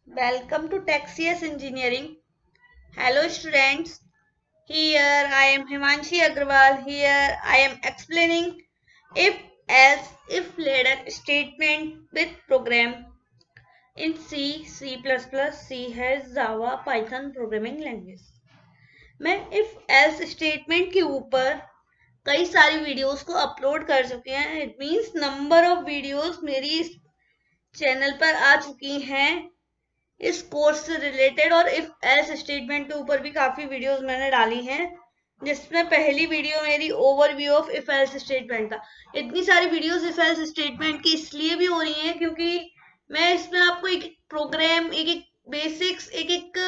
Welcome to TechCS Engineering. Hello students. Here I am Himanshi Agrawal. Here I am explaining if else if later statement with program in C, C++, C has Java, Python programming language. मैं if else statement के ऊपर कई सारी videos को upload कर चुके हैं. It means number of videos मेरी इस चैनल पर आ चुकी हैं इस कोर्स से रिलेटेड. और इफ एल्स स्टेटमेंट के ऊपर भी काफी वीडियोस मैंने डाली हैं, जिसमें पहली वीडियो मेरी overview of if else statement था. इतनी सारी वीडियोस इफ एल्स स्टेटमेंट की इसलिए भी हो रही हैं क्योंकि मैं इसमें आपको एक एक प्रोग्राम, एक एक बेसिक्स, एक एक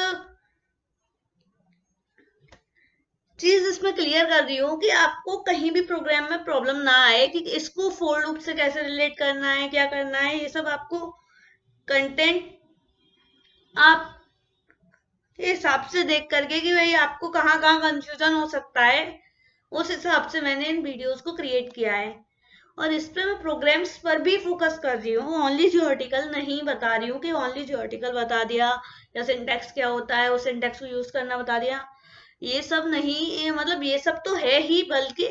चीज इसमें क्लियर कर रही हूँ कि आपको कहीं भी प्रोग्राम में प्रॉब्लम ना आए कि इसको फोर लूप से कैसे रिलेट करना है, क्या करना है. ये सब आपको कंटेंट आप हिसाब से देख करके कि भाई आपको कहाँ कहाँ कंफ्यूजन हो सकता है, उस हिसाब से मैंने इन वीडियोस को क्रिएट किया है. और इस पे मैं प्रोग्राम्स पर भी फोकस कर रही हूँ, ओनली थियोरेटिकल नहीं बता रही हूँ कि ओनली थियोरेटिकल बता दिया या सिंटैक्स क्या होता है उस सिंटैक्स को यूज करना बता दिया. ये सब नहीं, मतलब ये सब तो है ही, बल्कि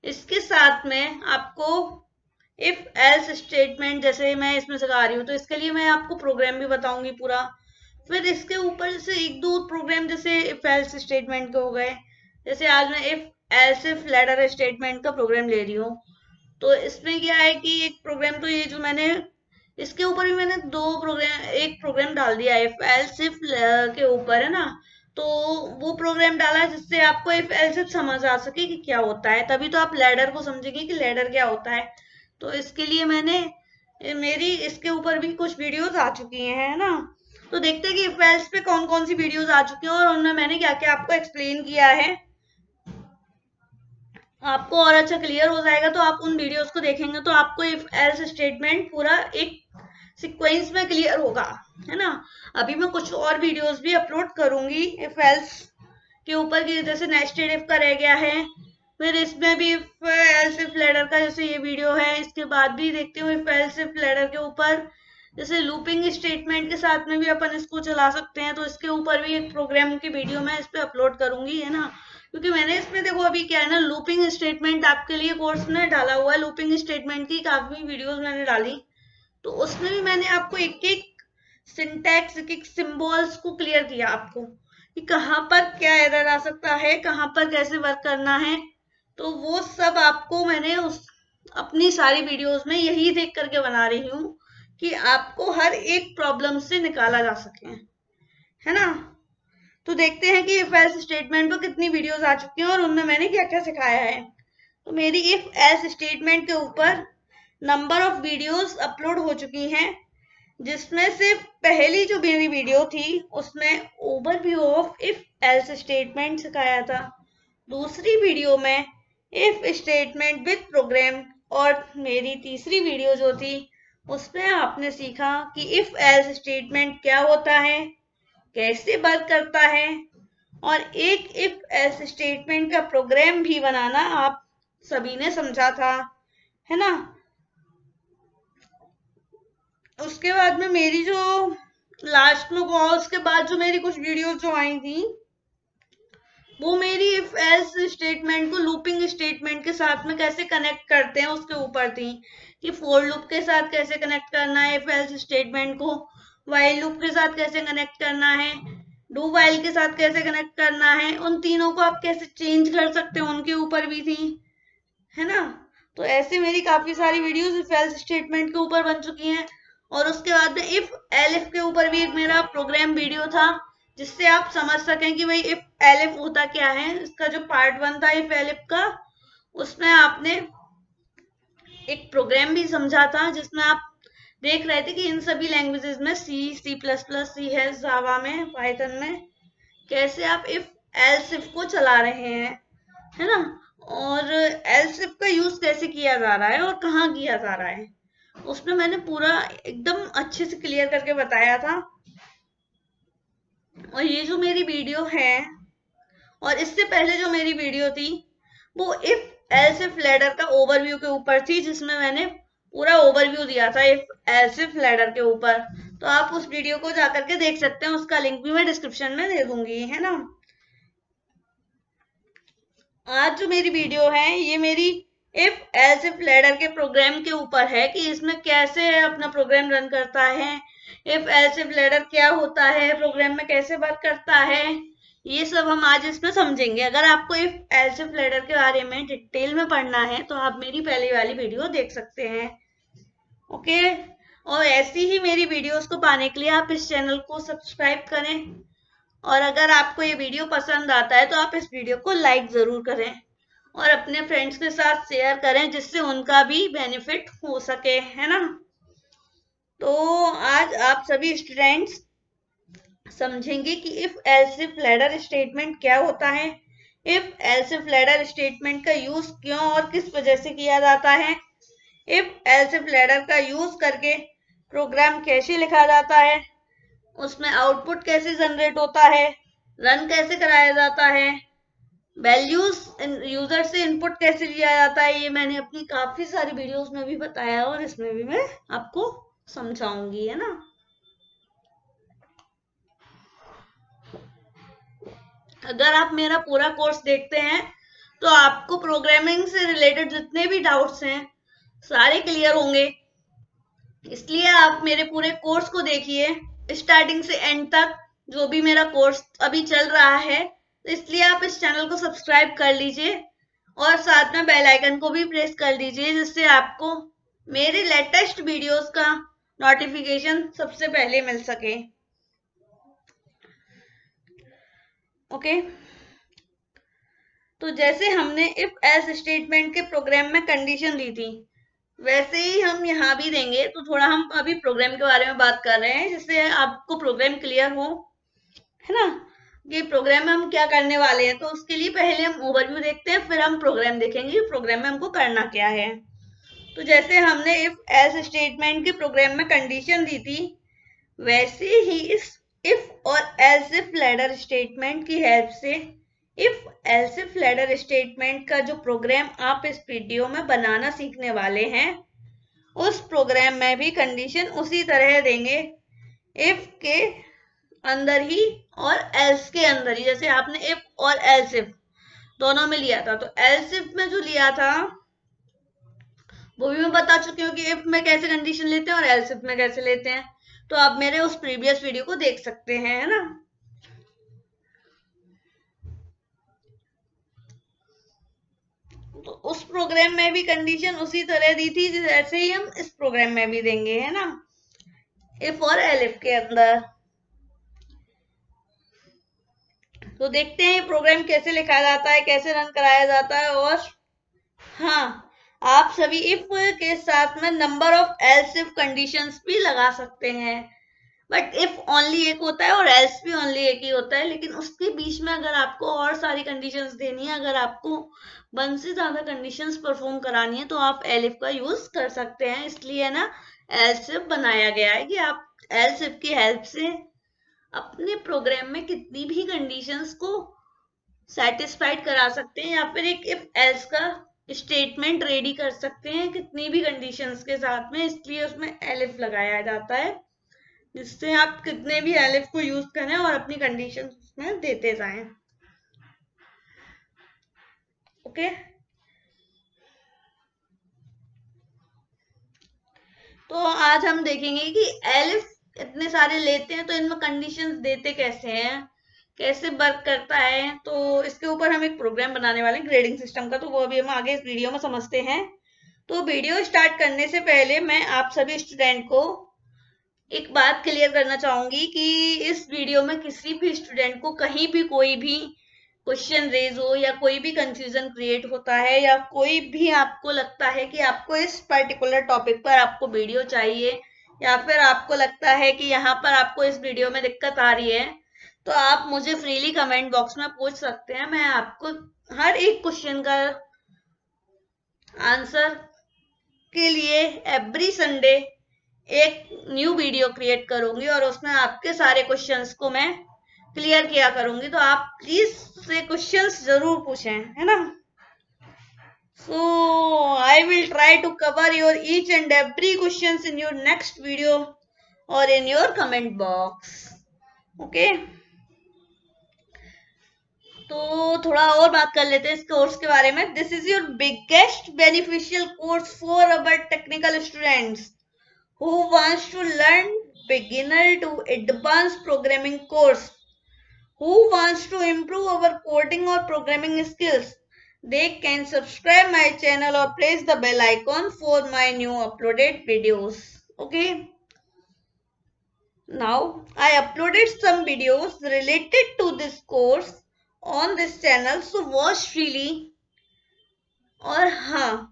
इसके साथ में आपको इफ एल्स स्टेटमेंट जैसे मैं इसमें सिखा रही हूँ तो इसके लिए मैं आपको प्रोग्राम भी बताऊंगी पूरा. फिर इसके ऊपर से एक दो प्रोग्राम जैसे इफ एल्स स्टेटमेंट के हो गए. जैसे आज मैं if else if ladder statement का प्रोग्राम ले रही हूँ, तो इसमें क्या है कि एक प्रोग्राम तो ये जो मैंने इसके ऊपर भी मैंने एक प्रोग्राम डाल दिया इफ एल्स इफ के ऊपर, है ना. तो वो प्रोग्राम डाला जिससे आपको इफ एल्स इफ समझ आ सके कि क्या होता है, तभी तो आप लैडर को समझेंगे कि लैडर क्या होता है. तो इसके लिए मेरी इसके ऊपर भी कुछ वीडियोस आ चुकी हैं, है ना. तो देखते हैं कि इफ एल्स पे कौन कौन सी वीडियोस आ चुकी हैं और उनमें मैंने क्या क्या आपको एक्सप्लेन किया है. आपको और अच्छा क्लियर हो जाएगा. तो आप उन वीडियोस को देखेंगे तो आपको इफ एल्स स्टेटमेंट पूरा एक सीक्वेंस में क्लियर होगा, है ना. अभी मैं कुछ और वीडियोस भी अपलोड करूंगी इफ एल्स के ऊपर की, जैसे नेस्टेड इफ का रह गया है, फिर इसमें भी इफ एल्स इफ लेडर का जैसे ये वीडियो है. इसके बाद भी देखते हो इफ एल्स इफ लेडर के ऊपर जैसे लूपिंग स्टेटमेंट के साथ में भी अपन इसको चला सकते हैं, तो इसके ऊपर भी एक प्रोग्राम की वीडियो मैं इस पे अपलोड करूंगी, है ना. क्योंकि मैंने इसमें देखो अभी क्या है ना, लूपिंग स्टेटमेंट आपके लिए कोर्स में डाला हुआ है. लूपिंग स्टेटमेंट की काफी वीडियोस मैंने डाली, तो उसमें भी मैंने आपको एक एक सिंटैक्स, एक एक सिंबल्स को क्लियर किया आपको कि कहाँ पर क्या एरर आ सकता है, कहाँ पर कैसे वर्क करना है. तो वो सब आपको मैंने उस अपनी सारी वीडियोस में यही देख करके बना रही हूँ कि आपको हर एक प्रॉब्लम से निकाला जा सके, है ना. तो देखते हैं कि इफ एल्स स्टेटमेंट पर कितनी वीडियोस आ चुकी हैं और उनमें मैंने क्या क्या सिखाया है. तो मेरी इफ एल्स स्टेटमेंट के ऊपर नंबर ऑफ वीडियोस अपलोड हो चुकी हैं, जिसमें से पहली जो मेरी वीडियो थी उसमें overview of if else statement सिखाया था. दूसरी वीडियो में इफ स्टेटमेंट विद प्रोग्राम, और मेरी तीसरी वीडियो जो थी उसमें आपने सीखा कि इफ एल्स स्टेटमेंट क्या होता है, कैसे वर्क करता है, और एक इफ एल्स स्टेटमेंट का प्रोग्राम भी बनाना आप सभी ने समझा था, है ना. उसके बाद में मेरी जो लास्ट में कॉल्स के बाद जो मेरी कुछ वीडियोस जो आई थी, वो मेरी इफ एल्स स्टेटमेंट को लूपिंग स्टेटमेंट के साथ में कैसे कनेक्ट करते हैं उसके ऊपर थी. कि फोर लूप के साथ कैसे कनेक्ट करना है इफ एल्स स्टेटमेंट को, व्हाइल लूप के साथ कैसे कनेक्ट करना है, डू व्हाइल के साथ कैसे कनेक्ट करना है, उन तीनों को आप कैसे चेंज कर सकते हो उनके ऊपर भी थी, है ना. तो ऐसे मेरी काफी सारी वीडियोस इफ एल्स स्टेटमेंट के ऊपर बन चुकी हैं. और उसके बाद में इफ एलिफ के ऊपर भी एक मेरा प्रोग्राम वीडियो था, जिससे आप समझ सकें कि भाई इफ एलिफ होता क्या है. इसका जो पार्ट 1 था इफ एलिफ का, उसमें आपने एक प्रोग्राम भी समझा था जिसमें आप देख रहे थे कि इन सभी लैंग्वेजेस में सी, सी प्लस प्लस, सी है जावा में, पाइथन में कैसे आप इफ एल्स इफ को चला रहे हैं, है ना. और एल्स इफ का यूज कैसे किया जा रहा है और कहाँ किया जा रहा है, उसमें मैंने पूरा एकदम अच्छे से क्लियर करके बताया था. और ये जो मेरी वीडियो है और इससे पहले जो मेरी वीडियो थी वो इफ एल्स इफ लैडर का ओवरव्यू के ऊपर थी, जिसमें मैंने पूरा ओवरव्यू दिया था इफ एल्स इफ लैडर के ऊपर. तो आप उस वीडियो को जाकर के देख सकते हैं, उसका लिंक भी मैं डिस्क्रिप्शन में दे दूंगी, है ना। आज जो मेरी वीडियो है ये मेरी इफ एल्स इफ लैडर के प्रोग्राम के ऊपर है कि इसमें कैसे अपना प्रोग्राम रन करता है, इफ एल्स इफ लैडर क्या होता है, प्रोग्राम में कैसे वर्क करता है, ये सब हम आज इसमें समझेंगे। अगर आपको इफ एल्स इफ लैडर के बारे में डिटेल में पढ़ना है तो आप मेरी पहली वाली वीडियो देख सकते हैं। ओके, और ऐसी ही मेरी वीडियोस को पाने के लिए आप इस चैनल को सब्सक्राइब करें, और अगर आपको ये वीडियो पसंद आता है तो आप इस वीडियो को लाइक जरूर करें और अपने फ्रेंड्स के साथ शेयर करें, जिससे उनका भी बेनिफिट हो सके, है ना। तो आज आप सभी स्टूडेंट्स समझेंगे कि if else if ladder statement क्या होता है, if else if ladder statement का यूज क्यों और किस वजह से किया जाता है, इफ एल्स इफ लैडर का यूज करके प्रोग्राम कैसे लिखा जाता है, उसमें आउटपुट कैसे जनरेट होता है, रन कैसे कराया जाता है, वैल्यूज यूजर से इनपुट कैसे लिया जाता है, ये मैंने अपनी काफी सारी वीडियोस में भी बताया और इसमें भी मैं आपको समझाऊंगी, है ना। अगर आप मेरा पूरा कोर्स देखते हैं तो आपको प्रोग्रामिंग से रिलेटेड जितने भी डाउट्स हैं सारे क्लियर होंगे। इसलिए आप मेरे पूरे कोर्स को देखिए स्टार्टिंग से एंड तक, जो भी मेरा कोर्स अभी चल रहा है। तो इसलिए आप इस चैनल को सब्सक्राइब कर लीजिए और साथ में बेल आइकन को भी प्रेस कर लीजिए, जिससे आपको मेरे लेटेस्ट वीडियोस का नोटिफिकेशन सबसे पहले मिल सके। ओके, तो जैसे हमने इफ एल्स स्टेटमेंट के प्रोग्राम में कंडीशन दी थी, वैसे ही हम यहाँ भी देंगे। तो थोड़ा हम अभी प्रोग्राम के बारे में बात कर रहे हैं, जिससे आपको प्रोग्राम क्लियर हो, है ना, कि प्रोग्राम में हम क्या करने वाले हैं। तो उसके लिए पहले हम ओवरव्यू देखते हैं, फिर हम प्रोग्राम देखेंगे प्रोग्राम में हमको करना क्या है। तो जैसे हमने इफ एल्स स्टेटमेंट के प्रोग्राम में कंडीशन दी थी, वैसे ही इस इफ और एल्स इफ लैडर स्टेटमेंट की हेल्प से if else if ladder statement का जो प्रोग्राम आप इस वीडियो में बनाना सीखने वाले हैं, उस प्रोग्राम में भी कंडीशन उसी तरह देंगे, इफ के अंदर ही और एल्स के अंदर ही। जैसे आपने इफ और एल्स इफ दोनों में लिया था, तो एल्स इफ में जो लिया था वो भी मैं बता चुकी हूँ कि इफ में कैसे कंडीशन लेते हैं और एल्स इफ में कैसे लेते हैं। तो आप मेरे उस प्रीवियस वीडियो को देख सकते हैं, है ना। तो उस प्रोग्राम में भी कंडीशन उसी तरह दी थी जैसे ही हम इस प्रोग्राम में भी देंगे, है ना, इफ और एलिफ के अंदर। तो देखते हैं प्रोग्राम कैसे लिखा जाता है, कैसे रन कराया जाता है। और हाँ, आप सभी इफ के साथ में number of else if conditions भी लगा सकते हैं, बट इफ ओनली एक होता है और एल्स भी ओनली एक ही होता है। लेकिन उसके बीच में अगर आपको और सारी कंडीशंस देनी है, अगर आपको 1 से ज्यादा कंडीशंस परफॉर्म करानी है, तो आप एलिफ का यूज कर सकते हैं। इसलिए ना एल्स इफ बनाया गया है कि आप एल्स इफ की हेल्प से अपने प्रोग्राम में कितनी भी कंडीशंस को सेटिस्फाइड करा सकते हैं, या फिर एक इफ एल्स का स्टेटमेंट रेडी कर सकते हैं कितनी भी कंडीशंस के साथ में। इसलिए उसमें एलिफ लगाया जाता है, जिससे आप कितने भी एलिफ को यूज करें और अपनी कंडीशन उसमें देते जाएं। ओके, तो आज हम देखेंगे कि एलिफ इतने सारे लेते हैं तो इनमें कंडीशंस देते कैसे हैं, कैसे वर्क करता है। तो इसके ऊपर हम एक प्रोग्राम बनाने वाले हैं ग्रेडिंग सिस्टम का, तो वो अभी हम आगे इस वीडियो में समझते हैं। तो वीडियो स्टार्ट करने से पहले मैं आप सभी स्टूडेंट को एक बात क्लियर करना चाहूंगी कि इस वीडियो में किसी भी स्टूडेंट को कहीं भी कोई भी क्वेश्चन रेज हो या कोई भी कंफ्यूजन क्रिएट होता है, या कोई भी आपको लगता है कि आपको इस पर्टिकुलर टॉपिक पर आपको वीडियो चाहिए, या फिर आपको लगता है कि यहाँ पर आपको इस वीडियो में दिक्कत आ रही है, तो आप मुझे फ्रीली कमेंट बॉक्स में पूछ सकते हैं। मैं आपको हर एक क्वेश्चन का आंसर के लिए एवरी संडे एक न्यू वीडियो क्रिएट करूंगी और उसमें आपके सारे क्वेश्चंस को मैं क्लियर किया करूंगी। तो आप प्लीज से क्वेश्चंस जरूर पूछें, है ना। So I will try to cover your each and every questions in your next video. or in your comment box. Okay. तो थोड़ा और बात कर लेते हैं इस कोर्स के बारे में. This is your biggest beneficial course for our technical students who wants to learn beginner to advanced programming course, who wants to improve our coding or programming skills. They can subscribe my channel or press the bell icon for my new uploaded videos. Okay. Now I uploaded some videos related to this course on this channel, so watch freely. और हाँ,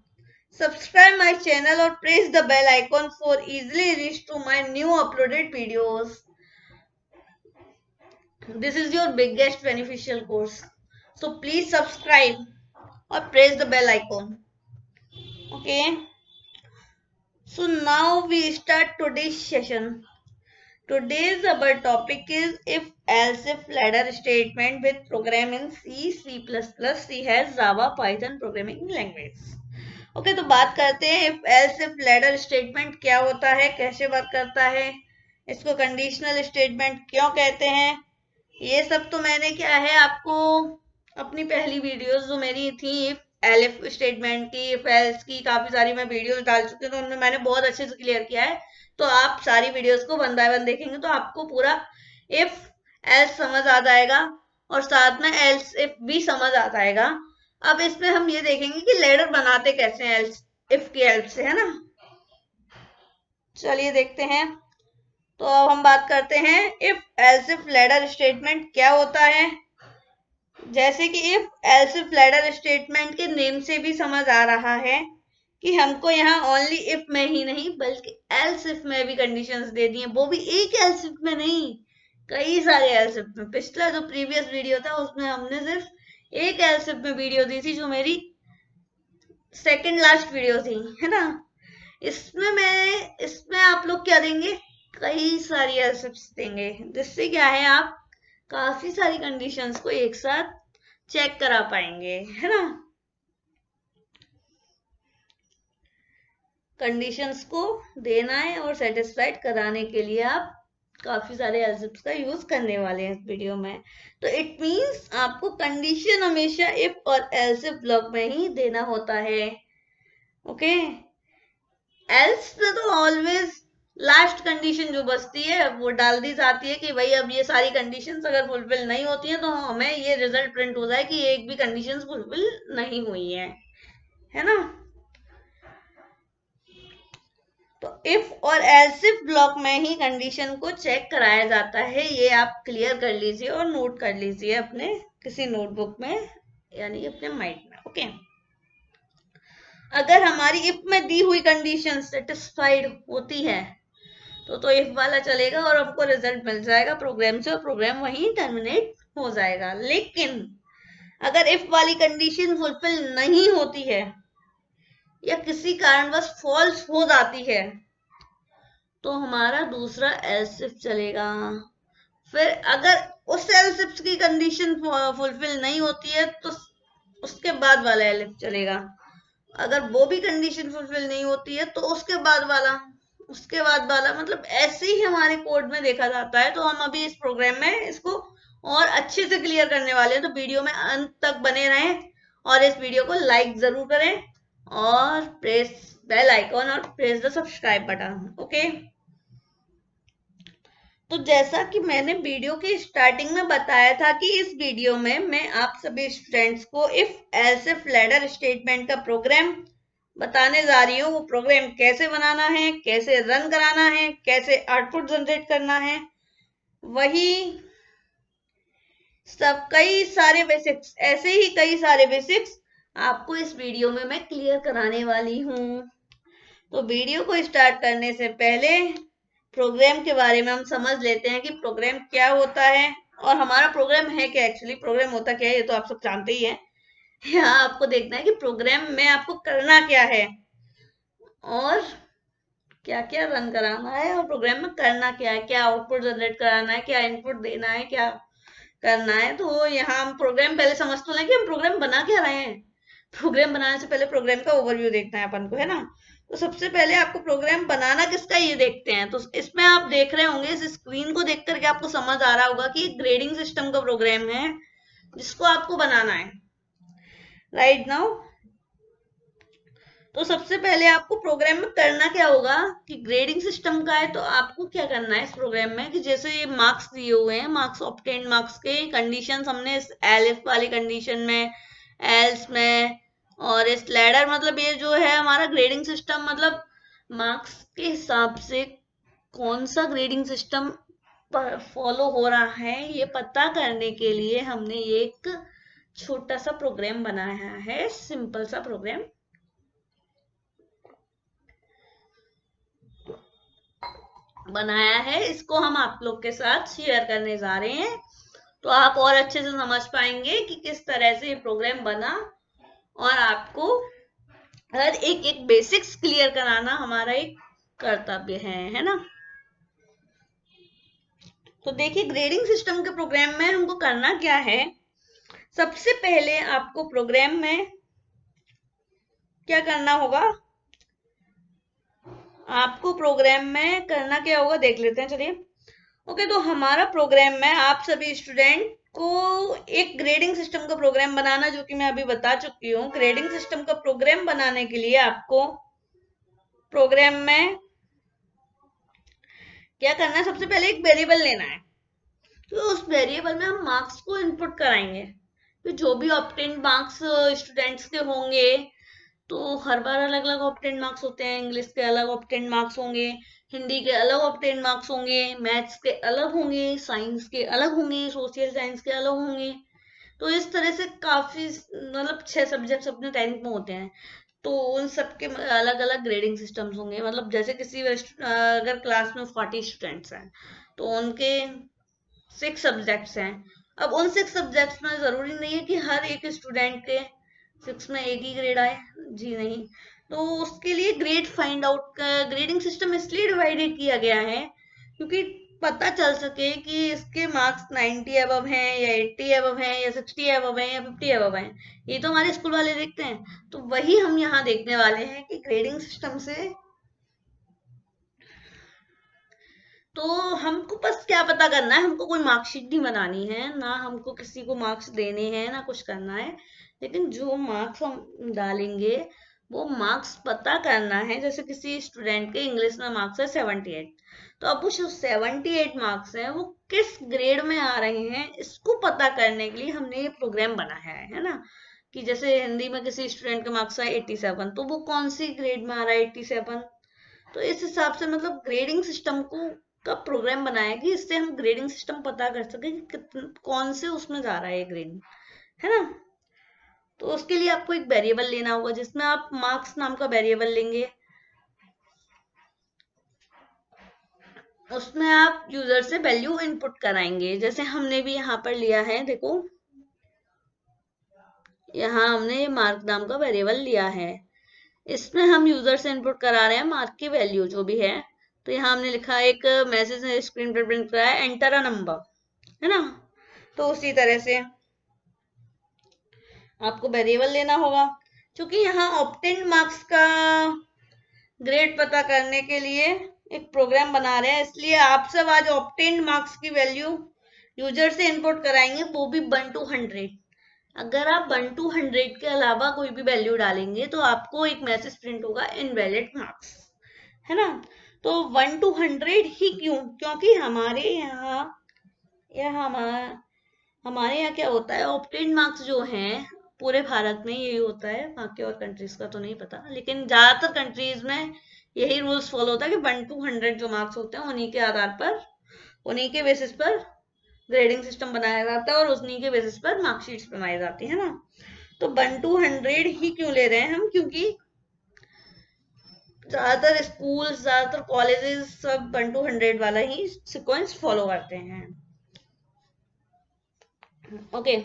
subscribe my channel or press the bell icon for easily reach to my new uploaded videos. This is your biggest beneficial course, so please subscribe or press the bell icon. Okay, so now we start today's session. Today's our topic is if else if ladder statement with program in C, C++, C has Java, Python programming language. Okay तो बात करते हैं if else if ladder statement क्या होता है, कैसे work करता है, इसको कंडीशनल स्टेटमेंट क्यों कहते हैं. ये सब तो मैंने क्या है आपको अपनी पहली वीडियोस जो मेरी थी इफ एलिफ स्टेटमेंट की, इफ एल्स की, काफी सारी मैं वीडियोस डाल चुकी हूँ, तो उनमें मैंने बहुत अच्छे से क्लियर किया है. तो आप सारी वीडियोस को वन बाय वन देखेंगे तो आपको पूरा इफ एल्स समझ आ जाएगा और साथ में एल्स इफ भी समझ आ जाएगा. अब इसमें हम ये देखेंगे कि लैडर बनाते कैसे हैं इफ की हेल्प से, है ना. चलिए देखते हैं. तो अब हम बात करते हैं if else if ladder statement क्या होता है. जैसे कि if else if ladder statement के नेम से भी समझ आ रहा है कि हमको यहाँ ओनली इफ में ही नहीं बल्कि एल्स इफ में भी कंडीशंस दे दी हैं, वो भी एक एल्स इफ में नहीं, कई सारे एल्स इफ में. पिछला जो प्रीवियस वीडियो था उसमें हमने सिर्फ एक एल्स इफ में वीडियो दी थी जो मेरी सेकंड लास्ट वीडियो थी, है ना. इसमें आप लोग क्या देंगे, कई सारी एल्स इफ देंगे, जिससे क्या है आप काफी सारी कंडीशंस को एक साथ चेक करा पाएंगे, है ना. कंडीशंस को देना है और सेटिस्फाइड कराने के लिए आप काफी सारे एल्स इफ का यूज करने वाले हैं इस वीडियो में. तो इट मींस आपको कंडीशन हमेशा इफ और एल्स इफ ब्लॉक में ही देना होता है. ओके. एल्स में तो ऑलवेज लास्ट कंडीशन जो बचती है वो डाल दी जाती है कि भाई अब ये सारी कंडीशंस अगर फुलफिल नहीं होती हैं तो हमें ये रिजल्ट प्रिंट हो जाए कि एक भी कंडीशंस फुलफिल नहीं हुई है ना. तो इफ और एल्स इफ ब्लॉक में ही कंडीशन को चेक कराया जाता है. ये आप क्लियर कर लीजिए और नोट कर लीजिए अपने किसी नोटबुक में यानी अपने माइंड में. ओके. अगर हमारी इफ में दी हुई कंडीशन सेटिस्फाइड होती है तो इफ वाला चलेगा और हमको रिजल्ट मिल जाएगा प्रोग्राम से और प्रोग्राम वहीं टर्मिनेट हो जाएगा. लेकिन अगर इफ वाली कंडीशन फुलफिल नहीं होती है या किसी कारणवश फॉल्स हो जाती है तो हमारा दूसरा एल्स इफ चलेगा. फिर अगर उस एल्स इफ की कंडीशन फुलफिल नहीं होती है तो उसके बाद वाला एल्स इफ चलेगा. अगर वो भी कंडीशन फुलफिल नहीं होती है तो उसके बाद वाला मतलब ऐसे ही हमारे कोड में देखा जाता है. तो हम अभी इस प्रोग्राम में इसको और अच्छे से क्लियर करने वाले हैं. तो वीडियो में अंत तक बने रहें और इस वीडियो को लाइक जरूर करें और प्रेस बेल आइकॉन और press the subscribe button. Okay. तो जैसा कि मैंने वीडियो की स्टार्टिंग में बताया था कि इस वीडियो में मैं आप सभी स्टूडेंट्स को if else if ladder statement का प्रोग्राम बताने जा रही हूँ. वो प्रोग्राम कैसे बनाना है, कैसे रन कराना है, कैसे आउटपुट जनरेट करना है, वही सब कई सारे बेसिक्स, ऐसे ही कई सारे बेसिक्स आपको इस वीडियो में मैं क्लियर कराने वाली हूँ. तो वीडियो को स्टार्ट करने से पहले प्रोग्राम के बारे में हम समझ लेते हैं कि प्रोग्राम क्या होता है और हमारा प्रोग्राम है क्या. एक्चुअली प्रोग्राम होता क्या है ये तो आप सब जानते ही हैं. यहाँ आपको देखना है कि प्रोग्राम में आपको करना क्या है और क्या क्या रन कराना है और प्रोग्राम में करना क्या है, क्या आउटपुट जनरेट कराना है, क्या इनपुट देना है, क्या करना है. तो यहाँ हम प्रोग्राम पहले समझ तो लें कि हम प्रोग्राम बना क्या रहे हैं. प्रोग्राम बनाने से पहले प्रोग्राम का ओवरव्यू देखना है अपन को, है ना. तो सबसे पहले आपको प्रोग्राम बनाना किसका ये देखते हैं। तो इसमें आप देख रहे होंगे, इस स्क्रीन को देख करके आपको समझ आ रहा होगा कि ग्रेडिंग सिस्टम का प्रोग्राम है जिसको आपको बनाना है राइट नाउ। तो सबसे पहले आपको प्रोग्राम में करना क्या होगा कि ग्रेडिंग सिस्टम का है, तो आपको क्या करना है इस प्रोग्राम में कि जैसे ये मार्क्स दिए हुए हैं, मार्क्स ऑब्टेन्ड मार्क्स के कंडीशंस हमने इस एलिफ वाली कंडीशन में, एल्स में, और इस लैडर, मतलब ये जो है हमारा ग्रेडिंग सिस्टम, मतलब मार्क्स के हिसाब से कौन सा ग्रेडिंग सिस्टम फॉलो हो रहा है ये पता करने के लिए हमने ये एक छोटा सा प्रोग्राम बनाया है, सिंपल सा प्रोग्राम बनाया है। इसको हम आप लोग के साथ शेयर करने जा रहे हैं, तो आप और अच्छे से समझ पाएंगे कि किस तरह से ये प्रोग्राम बना, और आपको हर एक बेसिक्स क्लियर कराना हमारा एक कर्तव्य है ना। तो देखिए ग्रेडिंग सिस्टम के प्रोग्राम में हमको करना क्या है। सबसे पहले आपको प्रोग्राम में क्या करना होगा, आपको प्रोग्राम में करना क्या होगा देख लेते हैं, चलिए। ओके, तो हमारा प्रोग्राम में आप सभी स्टूडेंट को एक ग्रेडिंग सिस्टम का प्रोग्राम बनाना, जो कि मैं अभी बता चुकी हूँ। ग्रेडिंग सिस्टम का प्रोग्राम बनाने के लिए आपको प्रोग्राम में क्या करना है, सबसे पहले एक वेरिएबल लेना है। तो उस वेरिएबल में हम मार्क्स को इनपुट कराएंगे, तो जो भी ऑब्टेन्ड मार्क्स स्टूडेंट्स के होंगे, तो हर बार अलग अलग ऑब्टेन्ड मार्क्स होते हैं। इंग्लिश के अलग ऑब्टेन्ड मार्क्स होंगे, हिंदी के अलग ऑब्टेन्ड मार्क्स होंगे, मैथ्स के अलग होंगे, साइंस के अलग होंगे, सोशल साइंस के अलग होंगे। तो इस तरह से काफी, मतलब 6 सब्जेक्ट्स अपने 10th में होते हैं, तो उन सबके अलग अलग ग्रेडिंग सिस्टम्स होंगे। मतलब जैसे किसी अगर क्लास में 40 स्टूडेंट्स हैं तो उनके 6 सब्जेक्ट्स हैं। अब उन 6 सब्जेक्ट्स में जरूरी नहीं है कि हर एक स्टूडेंट के 6 में एक ही ग्रेड आए, जी नहीं। तो उसके लिए ग्रेड फाइंड आउट का ग्रेडिंग सिस्टम इसलिए डिवाइडेड किया गया है क्योंकि पता चल सके कि इसके मार्क्स 90 अबव हैं या 80 अबव हैं या 60 अबव हैं या 50 अबव हैं। ये तो हमारे स्कूल वाले देखते हैं, तो वही हम यहाँ देखने वाले हैं कि ग्रेडिंग सिस्टम से तो हमको बस क्या पता करना है, हमको कोई मार्कशीट नहीं बनानी है, ना हमको किसी को मार्क्स देने हैं, ना कुछ करना है। लेकिन जो मार्क्स हम डालेंगे वो मार्क्स पता करना है। जैसे किसी स्टूडेंट के इंग्लिश में मार्क्स है 78, तो अब वो जो 78 मार्क्स हैं वो किस ग्रेड में आ रहे हैं इसको पता करने के लिए हमने ये प्रोग्राम बनाया है ना। कि जैसे हिंदी में किसी स्टूडेंट के मार्क्स है 87, तो वो कौन सी ग्रेड में आ रहा है 87। तो इस हिसाब से मतलब ग्रेडिंग सिस्टम को का प्रोग्राम बनाया कि इससे हम ग्रेडिंग सिस्टम पता कर सके कि कौन से उसमें जा रहा है ग्रेडिंग, है ना। तो उसके लिए आपको एक वेरिएबल लेना होगा जिसमें आप मार्क्स नाम का वेरिएबल लेंगे। उसमें आप यूजर से वैल्यू इनपुट कराएंगे, जैसे हमने भी यहाँ पर लिया है, देखो यहाँ हमने मार्क नाम का वेरिएबल लिया है। इसमें हम यूजर से इनपुट करा रहे हैं मार्क की वैल्यू जो भी है। तो यहाँ हमने लिखा एक मैसेज स्क्रीन पर प्रिंट करा है, एंटर अ नंबर, है ना। तो उसी तरह से आपको वेरिएबल लेना होगा। क्योंकि यहाँ ऑब्टेन्ड मार्क्स का ग्रेड पता करने के लिए एक प्रोग्राम बना रहे हैं, इसलिए आप सब आज ऑब्टेन्ड मार्क्स की वैल्यू यूजर से इनपुट कराएंगे, वो भी 1 to 100। अगर आप 1 to 100 के अलावा कोई भी वैल्यू डालेंगे तो आपको एक मैसेज प्रिंट होगा, इनवैलिड मार्क्स, है ना। तो 1 to 100 ही क्यों, क्योंकि हमारे यहाँ क्या होता है, ऑब्टेन्ड मार्क्स जो हैं पूरे भारत में यही होता है, बाकी और कंट्रीज का तो नहीं पता, लेकिन ज्यादातर कंट्रीज में यही रूल्स फॉलो होता है कि 1 to 100 जो मार्क्स होते हैं उन्हीं के आधार पर, उन्हीं के बेसिस पर ग्रेडिंग सिस्टम बनाया जाता है और उन्हीं के बेसिस पर मार्कशीट्स बनाई जाती है ना। तो 1 to 100 ही क्यों ले रहे हैं हम, क्योंकि ज्यादातर स्कूल, ज्यादातर कॉलेजेस सब 1 to 100 वाला ही सीक्वेंस फॉलो करते हैं। ओके,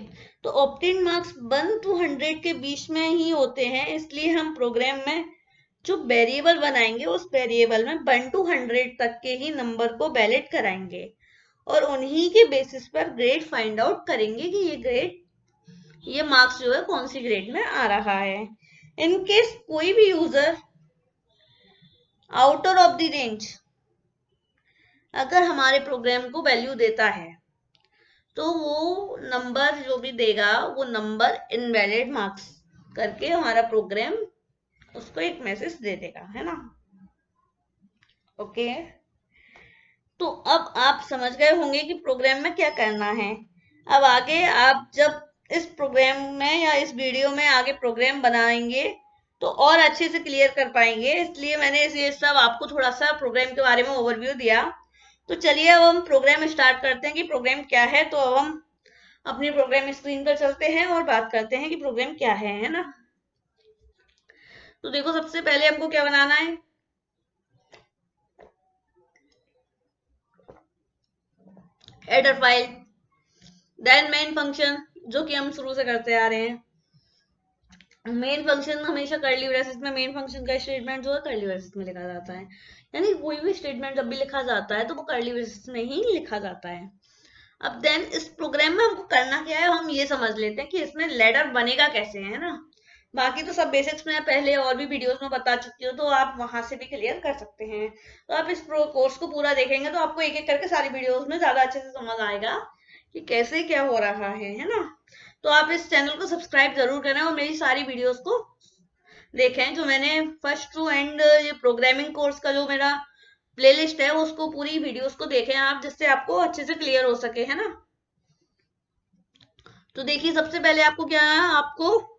तो ऑब्टेन्ड मार्क्स 1 to 100 के बीच में ही होते हैं, इसलिए हम प्रोग्राम में जो वेरिएबल बनाएंगे उस वेरिएबल में 1 to 100 तक के ही नंबर को वैलिड कराएंगे और उन्हीं के बेसिस पर ग्रेड फाइंड आउट करेंगे कि ये मार्क्स जो है कौन सी ग्रेड में आ रहा है। इन केस कोई भी user outer of the range अगर हमारे प्रोग्राम को वैल्यू देता है तो वो नंबर जो भी देगा वो नंबर इनवैलिड मार्क्स करके हमारा प्रोग्राम उसको एक मैसेज दे देगा, है ना। ओके, तो अब आप समझ गए होंगे कि प्रोग्राम में क्या करना है। अब आगे आप जब इस प्रोग्राम में या इस वीडियो में आगे प्रोग्राम बनाएंगे तो और अच्छे से क्लियर कर पाएंगे, इसलिए मैंने ये सब आपको थोड़ा सा प्रोग्राम के बारे में ओवरव्यू दिया। तो चलिए अब हम प्रोग्राम स्टार्ट करते हैं कि प्रोग्राम क्या है। तो अब हम अपनी प्रोग्राम स्क्रीन पर चलते हैं और बात करते हैं कि प्रोग्राम क्या है ना। तो देखो, सबसे पहले हमको क्या बनाना है, header file, then main function जो कि हम शुरू से करते आ रहे हैं। मेन फंक्शन हमेशा कर्ली ब्रेसेस में, मेन फंक्शन का स्टेटमेंट जो है कर्ली ब्रेसेस में लिखा जाता है, यानी कोई भी स्टेटमेंट जब भी लिखा जाता है तो वो कर्ली ब्रेसेस में ही लिखा जाता है। अब देन इस प्रोग्राम में हमको करना क्या है, हम ये समझ लेते हैं कि इसमें लेटर बनेगा कैसे, है ना। बाकी तो सब बेसिक्स में पहले और भी वीडियोस में बता चुकी हूँ, तो आप वहां से भी क्लियर कर सकते हैं। तो आप इस कोर्स को पूरा देखेंगे तो आपको एक एक करके सारी वीडियोस में ज्यादा अच्छे से समझ आएगा कि कैसे क्या हो रहा है ना। तो आप इस चैनल को सब्सक्राइब जरूर करें और मेरी सारी वीडियोस को देखें, जो मैंने फर्स्ट टू एंड ये प्रोग्रामिंग कोर्स का जो मेरा प्लेलिस्ट है उसको पूरी वीडियोस को देखें आप, जिससे आपको अच्छे से क्लियर हो सके, है ना। तो देखिए, सबसे पहले आपको क्या है, आपको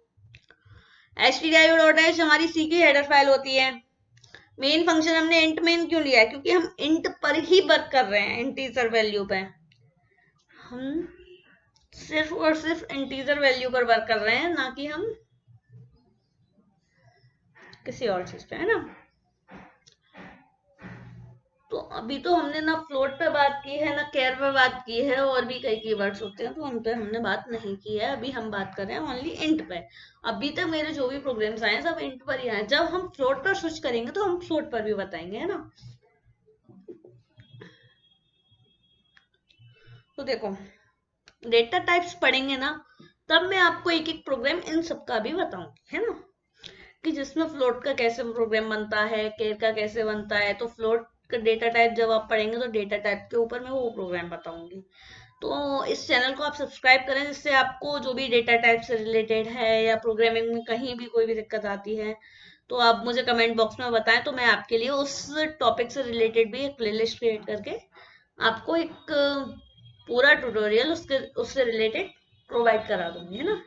stdio.h हमारी सी की हेडर फाइल होती है। मेन फंक्शन हमने इंट मेन क्यों लिया है, क्योंकि हम इंट पर ही वर्क कर रहे हैं, इंटीजर वैल्यू पे हम सिर्फ और सिर्फ इंटीजर वैल्यू पर वर्क कर रहे हैं, ना कि हम किसी और चीज पे, है ना। तो अभी तो हमने ना फ्लोट पे बात की है, ना केयर पे बात की है, और भी कई कीवर्ड्स होते हैं तो उन पे हमने बात नहीं की है। अभी हम बात कर रहे हैं ओनली इंट पे। अभी तक मेरे जो भी प्रोग्राम्स आए हैं सब इंट पर ही आए। जब हम फ्लोट पर स्विच करेंगे तो हम फ्लोट पर भी बताएंगे, है ना। तो देखो, डेटा टाइप्स पढ़ेंगे ना तब मैं आपको एक एक प्रोग्राम इन सब का भी बताऊंगी, है ना, कि जिसमें फ्लोट का कैसे प्रोग्राम बनता है, केयर का कैसे बनता है। तो फ्लोट का डेटा टाइप जब आप पढ़ेंगे तो डेटा टाइप के ऊपर मैं वो प्रोग्राम बताऊंगी। तो इस चैनल को आप सब्सक्राइब करें, जिससे आपको जो भी डेटा टाइप से रिलेटेड है या प्रोग्रामिंग में कहीं भी कोई भी दिक्कत आती है तो आप मुझे कमेंट बॉक्स में बताएं, तो मैं आपके लिए उस टॉपिक से रिलेटेड भी एक प्लेलिस्ट क्रिएट करके आपको एक पूरा ट्यूटोरियल उससे रिलेटेड प्रोवाइड करा दूंगी, है ना।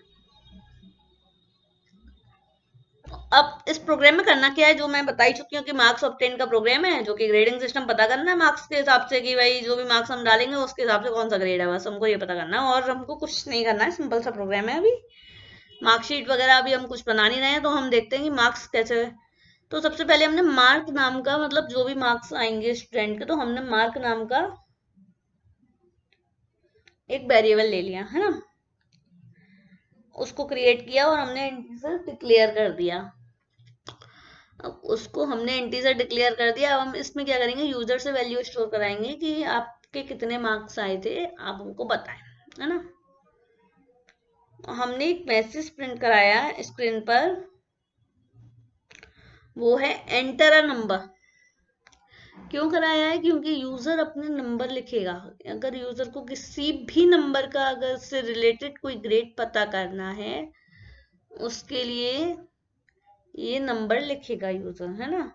अब इस प्रोग्राम में करना क्या है, जो मैं बता ही चुकी हूँ कि मार्क्स ऑब्टेन का प्रोग्राम है, जो कि ग्रेडिंग सिस्टम पता करना है मार्क्स के हिसाब से, कि भाई जो भी मार्क्स हम डालेंगे उसके हिसाब से कौन सा ग्रेड है, बस हमको ये पता करना है और हमको कुछ नहीं करना है। सिंपल सा प्रोग्राम है। अभी मार्कशीट वगैरह अभी हम कुछ बना नहीं रहे हैं, तो हम देखते हैं कि मार्क्स कैसे। तो सबसे पहले हमने मार्क नाम का, मतलब जो भी मार्क्स आएंगे स्टूडेंट के, तो हमने मार्क नाम का एक वेरिएबल ले लिया, है ना, उसको क्रिएट किया और हमने इंटीजर डिक्लेयर कर दिया। अब उसको हमने इंटीजर डिक्लेयर कर दिया। अब हम इसमें क्या करेंगे, यूजर से वैल्यू स्टोर कराएंगे कि आपके कितने मार्क्स आए थे, आप हमको बताएं, है ना। हमने एक मैसेज प्रिंट कराया स्क्रीन पर, वो है एंटर अ नंबर। क्यों कराया है, क्योंकि यूजर अपने नंबर लिखेगा। अगर यूजर को किसी भी नंबर का अगर से रिलेटेड कोई ग्रेड पता करना है, उसके लिए ये नंबर लिखेगा यूजर, है ना।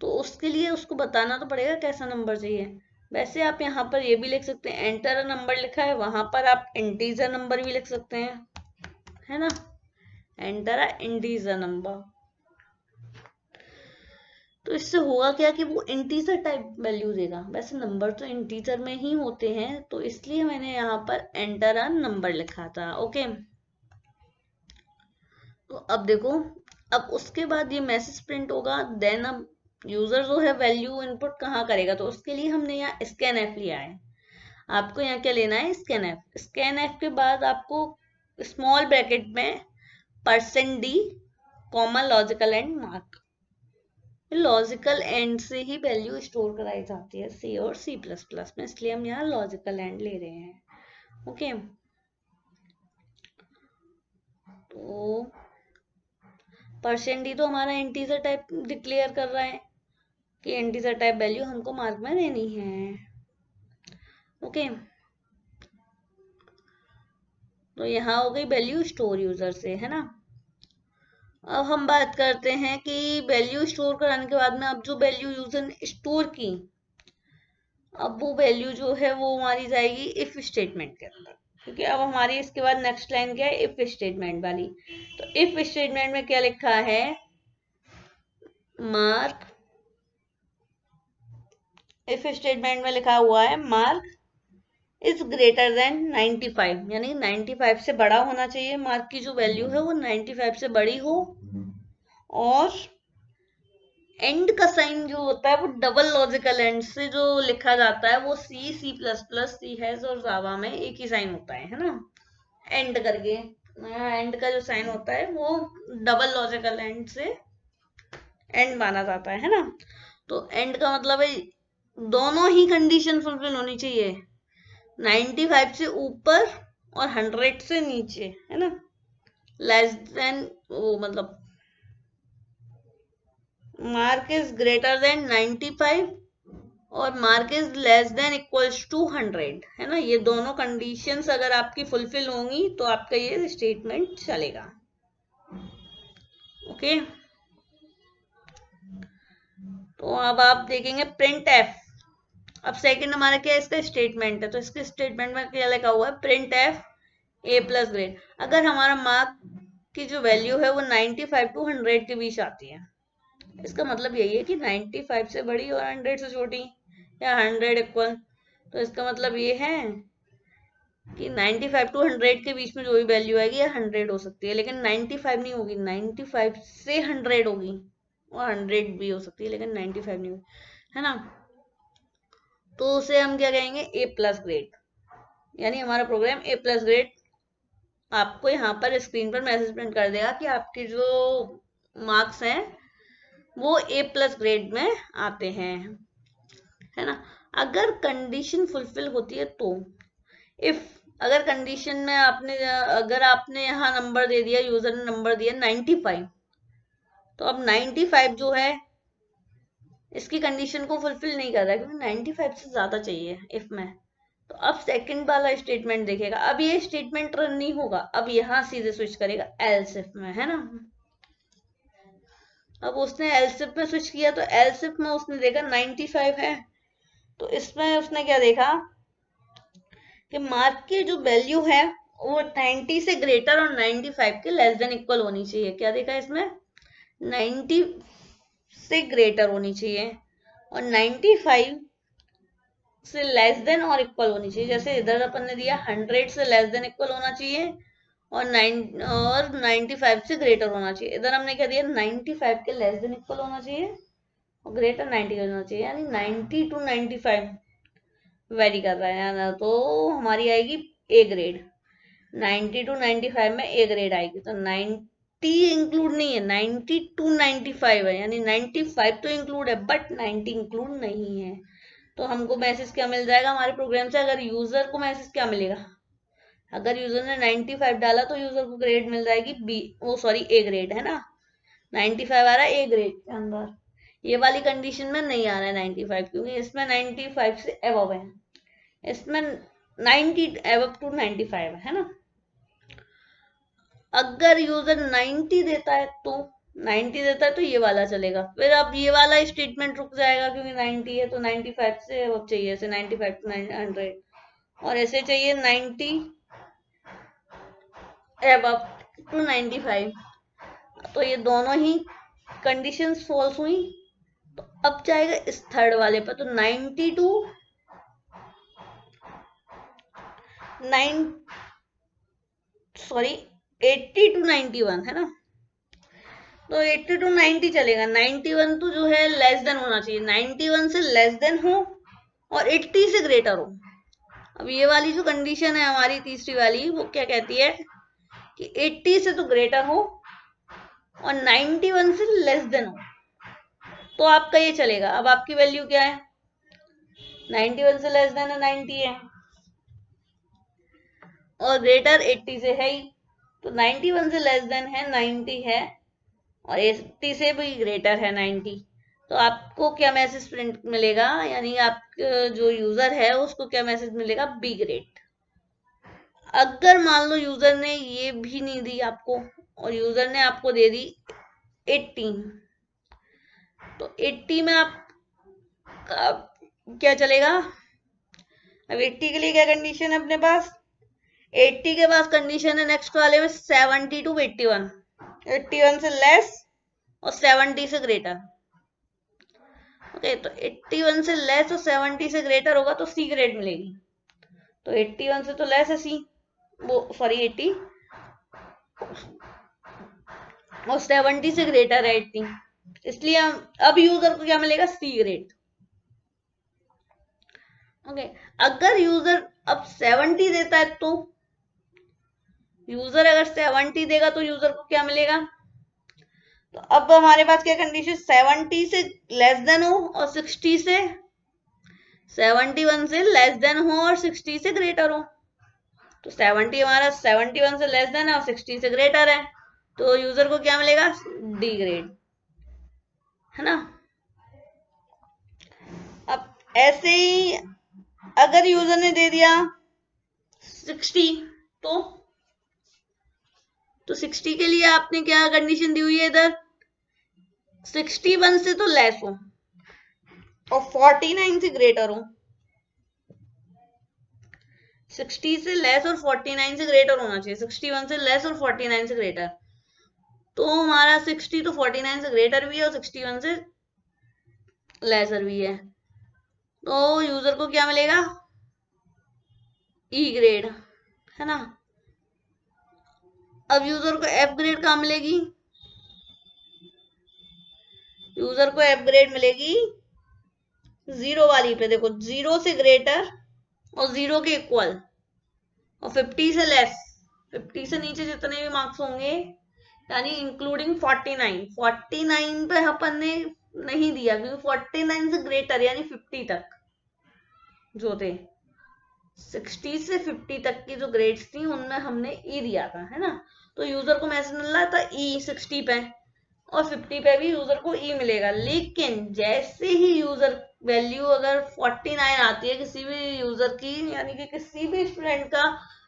तो उसके लिए उसको बताना तो पड़ेगा कैसा नंबर चाहिए। वैसे आप यहाँ पर ये भी लिख सकते हैं, एंटर नंबर लिखा है, वहां पर आप इंटीजर नंबर भी लिख सकते हैं, है ना, एंटर इंटीजर नंबर। तो इससे होगा क्या कि वो इंटीजर टाइप वैल्यू देगा। वैसे नंबर तो इंटीजर में ही होते हैं, तो इसलिए मैंने यहाँ पर एंटर अ नंबर लिखा था। ओके, तो अब देखो, अब उसके बाद ये मैसेज प्रिंट होगा। देन अब यूजर जो है वैल्यू इनपुट कहाँ करेगा, तो उसके लिए हमने यहाँ स्कैन एफ लिया है। आपको यहाँ क्या लेना है, स्कैन एफ। स्कैन एफ के बाद आपको स्मॉल ब्रैकेट में %d comma logical and mark. Logical and से ही वैल्यू स्टोर कराई जाती है सी और C++ में, इसलिए हम यहाँ लॉजिकल एंड ले रहे हैं। ओके, तो %d तो हमारा इंटीजर टाइप डिक्लेयर कर रहा है, कि एंटीजर टाइप वैल्यू हमको मार्क में देनी है। ओके, तो यहाँ हो गई वैल्यू स्टोर यूजर से, है ना। अब हम बात करते हैं कि वैल्यू स्टोर कराने के बाद में अब जो वैल्यू यूजर ने स्टोर की, अब वो वैल्यू जो है वो हमारी जाएगी इफ स्टेटमेंट के अंदर, क्योंकि अब हमारी इसके बाद नेक्स्ट लाइन क्या है, इफ स्टेटमेंट वाली। तो इफ स्टेटमेंट में क्या लिखा है, मार्क, इफ स्टेटमेंट में लिखा हुआ है मार्क इज ग्रेटर देन 95, यानी 95 से बड़ा होना चाहिए, मार्क की जो वैल्यू है वो 95 से बड़ी हो, और एंड का साइन जो होता है वो डबल लॉजिकल एंड से जो लिखा जाता है वो C, C plus plus, C hash और जावा में एक ही साइन होता है ना, एंड करके। एंड का जो साइन होता है वो डबल लॉजिकल एंड से एंड माना जाता है ना। तो एंड का मतलब है दोनों ही कंडीशन फुलफिल होनी चाहिए, 95 से ऊपर और 100 से नीचे, है ना। लेस देन, वो मतलब मार्क इज ग्रेटर देन 95 और mark is less than equals to 100, है ना। ये दोनों कंडीशंस अगर आपकी फुलफिल होंगी तो आपका ये स्टेटमेंट चलेगा। ओके, तो अब आप देखेंगे प्रिंट एफ। अब सेकंड हमारा क्या है, इसका स्टेटमेंट है, तो इसके स्टेटमेंट में क्या लिखा हुआ है, print F A plus grade. अगर हमारा मार्क की जो वैल्यू है वो 95 टू 100 के बीच आती है, इसका मतलब यही है कि 95 से बड़ी और 100 से छोटी, या 100 इक्वल। तो इसका मतलब ये है कि 95 टू 100 के बीच में जो भी वैल्यू आएगी या 100 हो सकती है, लेकिन 95 नहीं होगी, 95 से 100 होगी, और 100 भी हो सकती है लेकिन 95 नहीं होगी, है ना। तो उसे हम क्या कहेंगे, ए प्लस ग्रेड, यानी हमारा प्रोग्राम ए प्लस ग्रेड आपको यहाँ पर स्क्रीन पर मैसेज प्रिंट कर देगा कि आपके जो मार्क्स हैं वो ए प्लस ग्रेड में आते हैं, है ना। अगर कंडीशन फुलफिल होती है तो, इफ अगर कंडीशन में अगर आपने यहाँ नंबर दे दिया, यूजर ने नंबर दिया 95, तो अब 95 जो है इसकी कंडीशन को फुलफिल नहीं कर रहा है, क्योंकि 95 से ज्यादा चाहिए इफ में। तो अब सेकंड वाला स्टेटमेंट देखेगा, अब ये स्टेटमेंट रन नहीं होगा, अब यहाँ सीधे स्विच करेगा एल्स इफ में, है ना। अब उसने एल्स इफ में स्विच किया, तो एल्स इफ में उसने देखा 95 है, तो इसमें उसने क्या देखा कि मार्क की जो वैल्यू है वो 90 से ग्रेटर और 95 के लेस देन इक्वल होनी चाहिए। क्या देखा इसमें, 90 से ग्रेटर होनी चाहिए और 95 से लेस देन और इक्वल होनी चाहिए। जैसे इधर अपन ने दिया 100 से लेस देन इक्वल होना चाहिए और 95 से ग्रेटर होना चाहिए। इधर हमने क्या दिया, 95 के लेस देन इक्वल होना चाहिए और ग्रेटर 90 होना चाहिए, यानी 90 टू 95 वेरी कर रहा है ना, तो हमारी आएगी ए ग्रेड। 90 टू 95 में ए ग्रेड आएगी, तो 90 इंक्लूड नहीं है, 90 टू 95 है, यानी 95 तो इंक्लूड है बट 90 इंक्लूड नहीं है। तो हमको मैसेज क्या मिल जाएगा हमारे प्रोग्राम से, अगर यूजर को मैसेज क्या मिलेगा, अगर यूजर ने 95 डाला तो यूजर को ग्रेड मिल जाएगी बी, वो सॉरी ए ग्रेड, है ना। 95 आ रहा है ए ग्रेड के अंदर, ये वाली कंडीशन में नहीं आ रहा है 95, क्योंकि इसमें 95 से अबव है, इसमें 90 अबव टू 95 है ना। अगर यूजर 90 देता है तो 90 देता है तो ये वाला चलेगा, फिर अब ये वाला स्टेटमेंट रुक जाएगा क्योंकि 90 है, तो 95 से अब चाहिए, ऐसे 95 टू 100 और ऐसे चाहिए 90 अबव टू 95। तो ये दोनों ही कंडीशंस फॉल्स हुई, तो अब जाएगा इस थर्ड वाले पर, तो 90 टू 80 टू 91 है ना। तो 80 टू 90 चलेगा, 91 तो जो है लेस देन होना चाहिए, 91 से लेस देन हो और 80 से ग्रेटर हो। अब ये वाली जो कंडीशन है हमारी तीसरी वाली, वो क्या कहती है कि 80 से तो ग्रेटर हो और 91 से लेस देन हो, तो आपका ये चलेगा। अब आपकी वैल्यू क्या है, 91 से लेस देन है 90 है और ग्रेटर 80 से है ही, तो 91 से लेस देन है 90 है और 80 से भी ग्रेटर है 90, तो आपको क्या मैसेज प्रिंट मिलेगा, यानी आप जो यूजर है उसको क्या मैसेज मिलेगा, बी ग्रेड। अगर मान लो यूजर ने ये भी नहीं दी आपको और यूजर ने आपको दे दी 80, तो 80 में आप क्या चलेगा। अब 80 के लिए क्या कंडीशन है अपने पास, 80 के पास कंडीशन है नेक्स्ट वाले में 70 टू 81, 81 से लेस और 70 से ग्रेटर। ओके, तो 81 से लेस और 70 से ग्रेटर होगा तो सी ग्रेड मिलेगी। तो 81 से तो लेस है सी, वो सॉरी 80, और 70 से ग्रेटर है 80, इसलिए हम अब यूजर को क्या मिलेगा, सी ग्रेड। ओके, अगर यूजर अब 70 देता है तो यूजर अगर 70 देगा तो यूजर को क्या मिलेगा। तो अब हमारे पास क्या कंडीशन, 70 से लेस देन हो और 60 से 71 से लेस देन हो और 60 से ग्रेटर हो। तो 70 हमारा 71 से लेस देन है और 60 से ग्रेटर है, तो यूजर को क्या मिलेगा, डी ग्रेड, है ना। अब ऐसे ही अगर यूजर ने दे दिया 60, तो 60 के लिए आपने क्या कंडीशन दी हुई है इधर, 61 से तो लेस हो और 49 से ग्रेटर हो। 60 से लेस और 49 से ग्रेटर होना चाहिए, 61 से लेस और 49 से ग्रेटर। तो हमारा 60 तो 49 से ग्रेटर भी है और 61 से लेसर भी है, तो यूजर को क्या मिलेगा, ई ग्रेड, है ना। अब यूजर को एफ ग्रेड कहाँ मिलेगी, यूजर को एफ ग्रेड मिलेगी जीरो वाली पे, देखो 0 से ग्रेटर और 0 के इक्वल और 50 से लेस, 50 से नीचे जितने भी मार्क्स होंगे, यानी इंक्लूडिंग 49 पे अपन ने नहीं दिया क्योंकि 49 से ग्रेटर यानी 50 तक जो थे, 60 से 50 तक की जो ग्रेड्स थी उनमें हमने ई दिया था, है ना। तो यूजर को मैसेज मिल रहा था ई 60 पे और 50 पे भी यूजर को ई मिलेगा। लेकिन जैसे ही यूजर वैल्यू अगर 49 आती है किसी भी यूजर की, यानी कि किसी भी स्टूडेंट का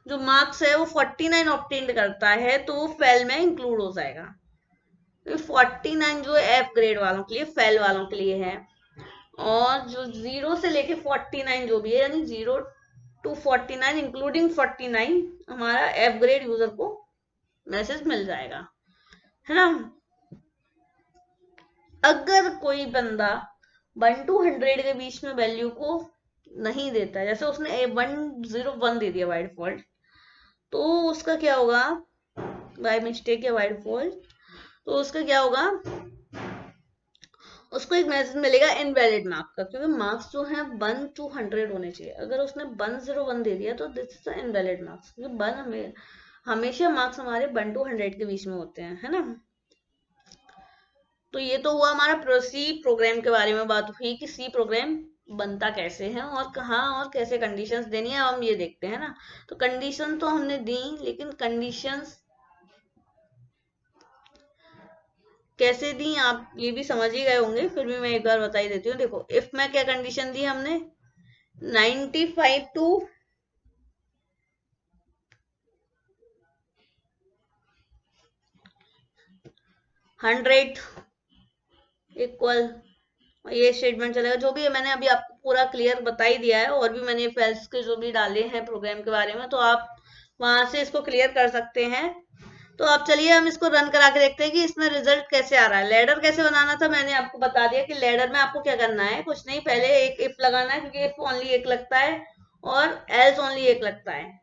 जो मार्क्स है वो 49 ऑब्टेन करता है, तो वो फेल में इंक्लूड हो जाएगा। तो 49 जो एफ ग्रेड वालों के लिए, फेल वालों के लिए है, और जो 0 से लेके 49 जो भी है, यानी 0 टू 49 इंक्लूडिंग 49 हमारा एफ ग्रेड यूजर को मैसेज मिल जाएगा, है ना। अगर कोई बंदा 1 to 100 के बीच में वैल्यू को नहीं देता है, जैसे उसने 101 दे दिया बाय डिफॉल्ट, तो उसका क्या होगा, बाय मिस्टेक या बाय डिफॉल्ट, तो उसका क्या होगा, उसको एक मैसेज मिलेगा इनवैलिड मार्क का, क्योंकि मार्क्स जो है 1 to 100 होने चाहिए। अगर उसने 101 दे दिया तो this is the invalid marks, क्योंकि 1 हमेशा मार्क्स हमारे 1 to 100 के बीच में होते हैं, है ना। तो ये तो हुआ हमारा सी प्रोग्राम के बारे में बात हुई कि सी प्रोग्राम बनता कैसे है और कहाँ और कैसे कंडीशंस देनी है, हम ये देखते हैं ना। तो कंडीशन तो हमने दी, लेकिन कंडीशंस कैसे दी आप ये भी समझ ही गए होंगे, फिर भी मैं एक बार बता ही देती हूँ। देखो इफ में क्या कंडीशन दी हमने, 95 टू 100 इक्वल, ये स्टेटमेंट चलेगा। जो भी है मैंने अभी आपको पूरा क्लियर बता ही दिया है, और भी मैंने फेल्स के जो भी डाले हैं प्रोग्राम के बारे में, तो आप वहां से इसको क्लियर कर सकते हैं। तो अब चलिए हम इसको रन करा के देखते हैं कि इसमें रिजल्ट कैसे आ रहा है। लैडर कैसे बनाना था मैंने आपको बता दिया कि लैडर में आपको क्या करना है, कुछ नहीं, पहले एक इफ लगाना है क्योंकि इफ ओनली एक लगता है और एल्स ओनली एक लगता है।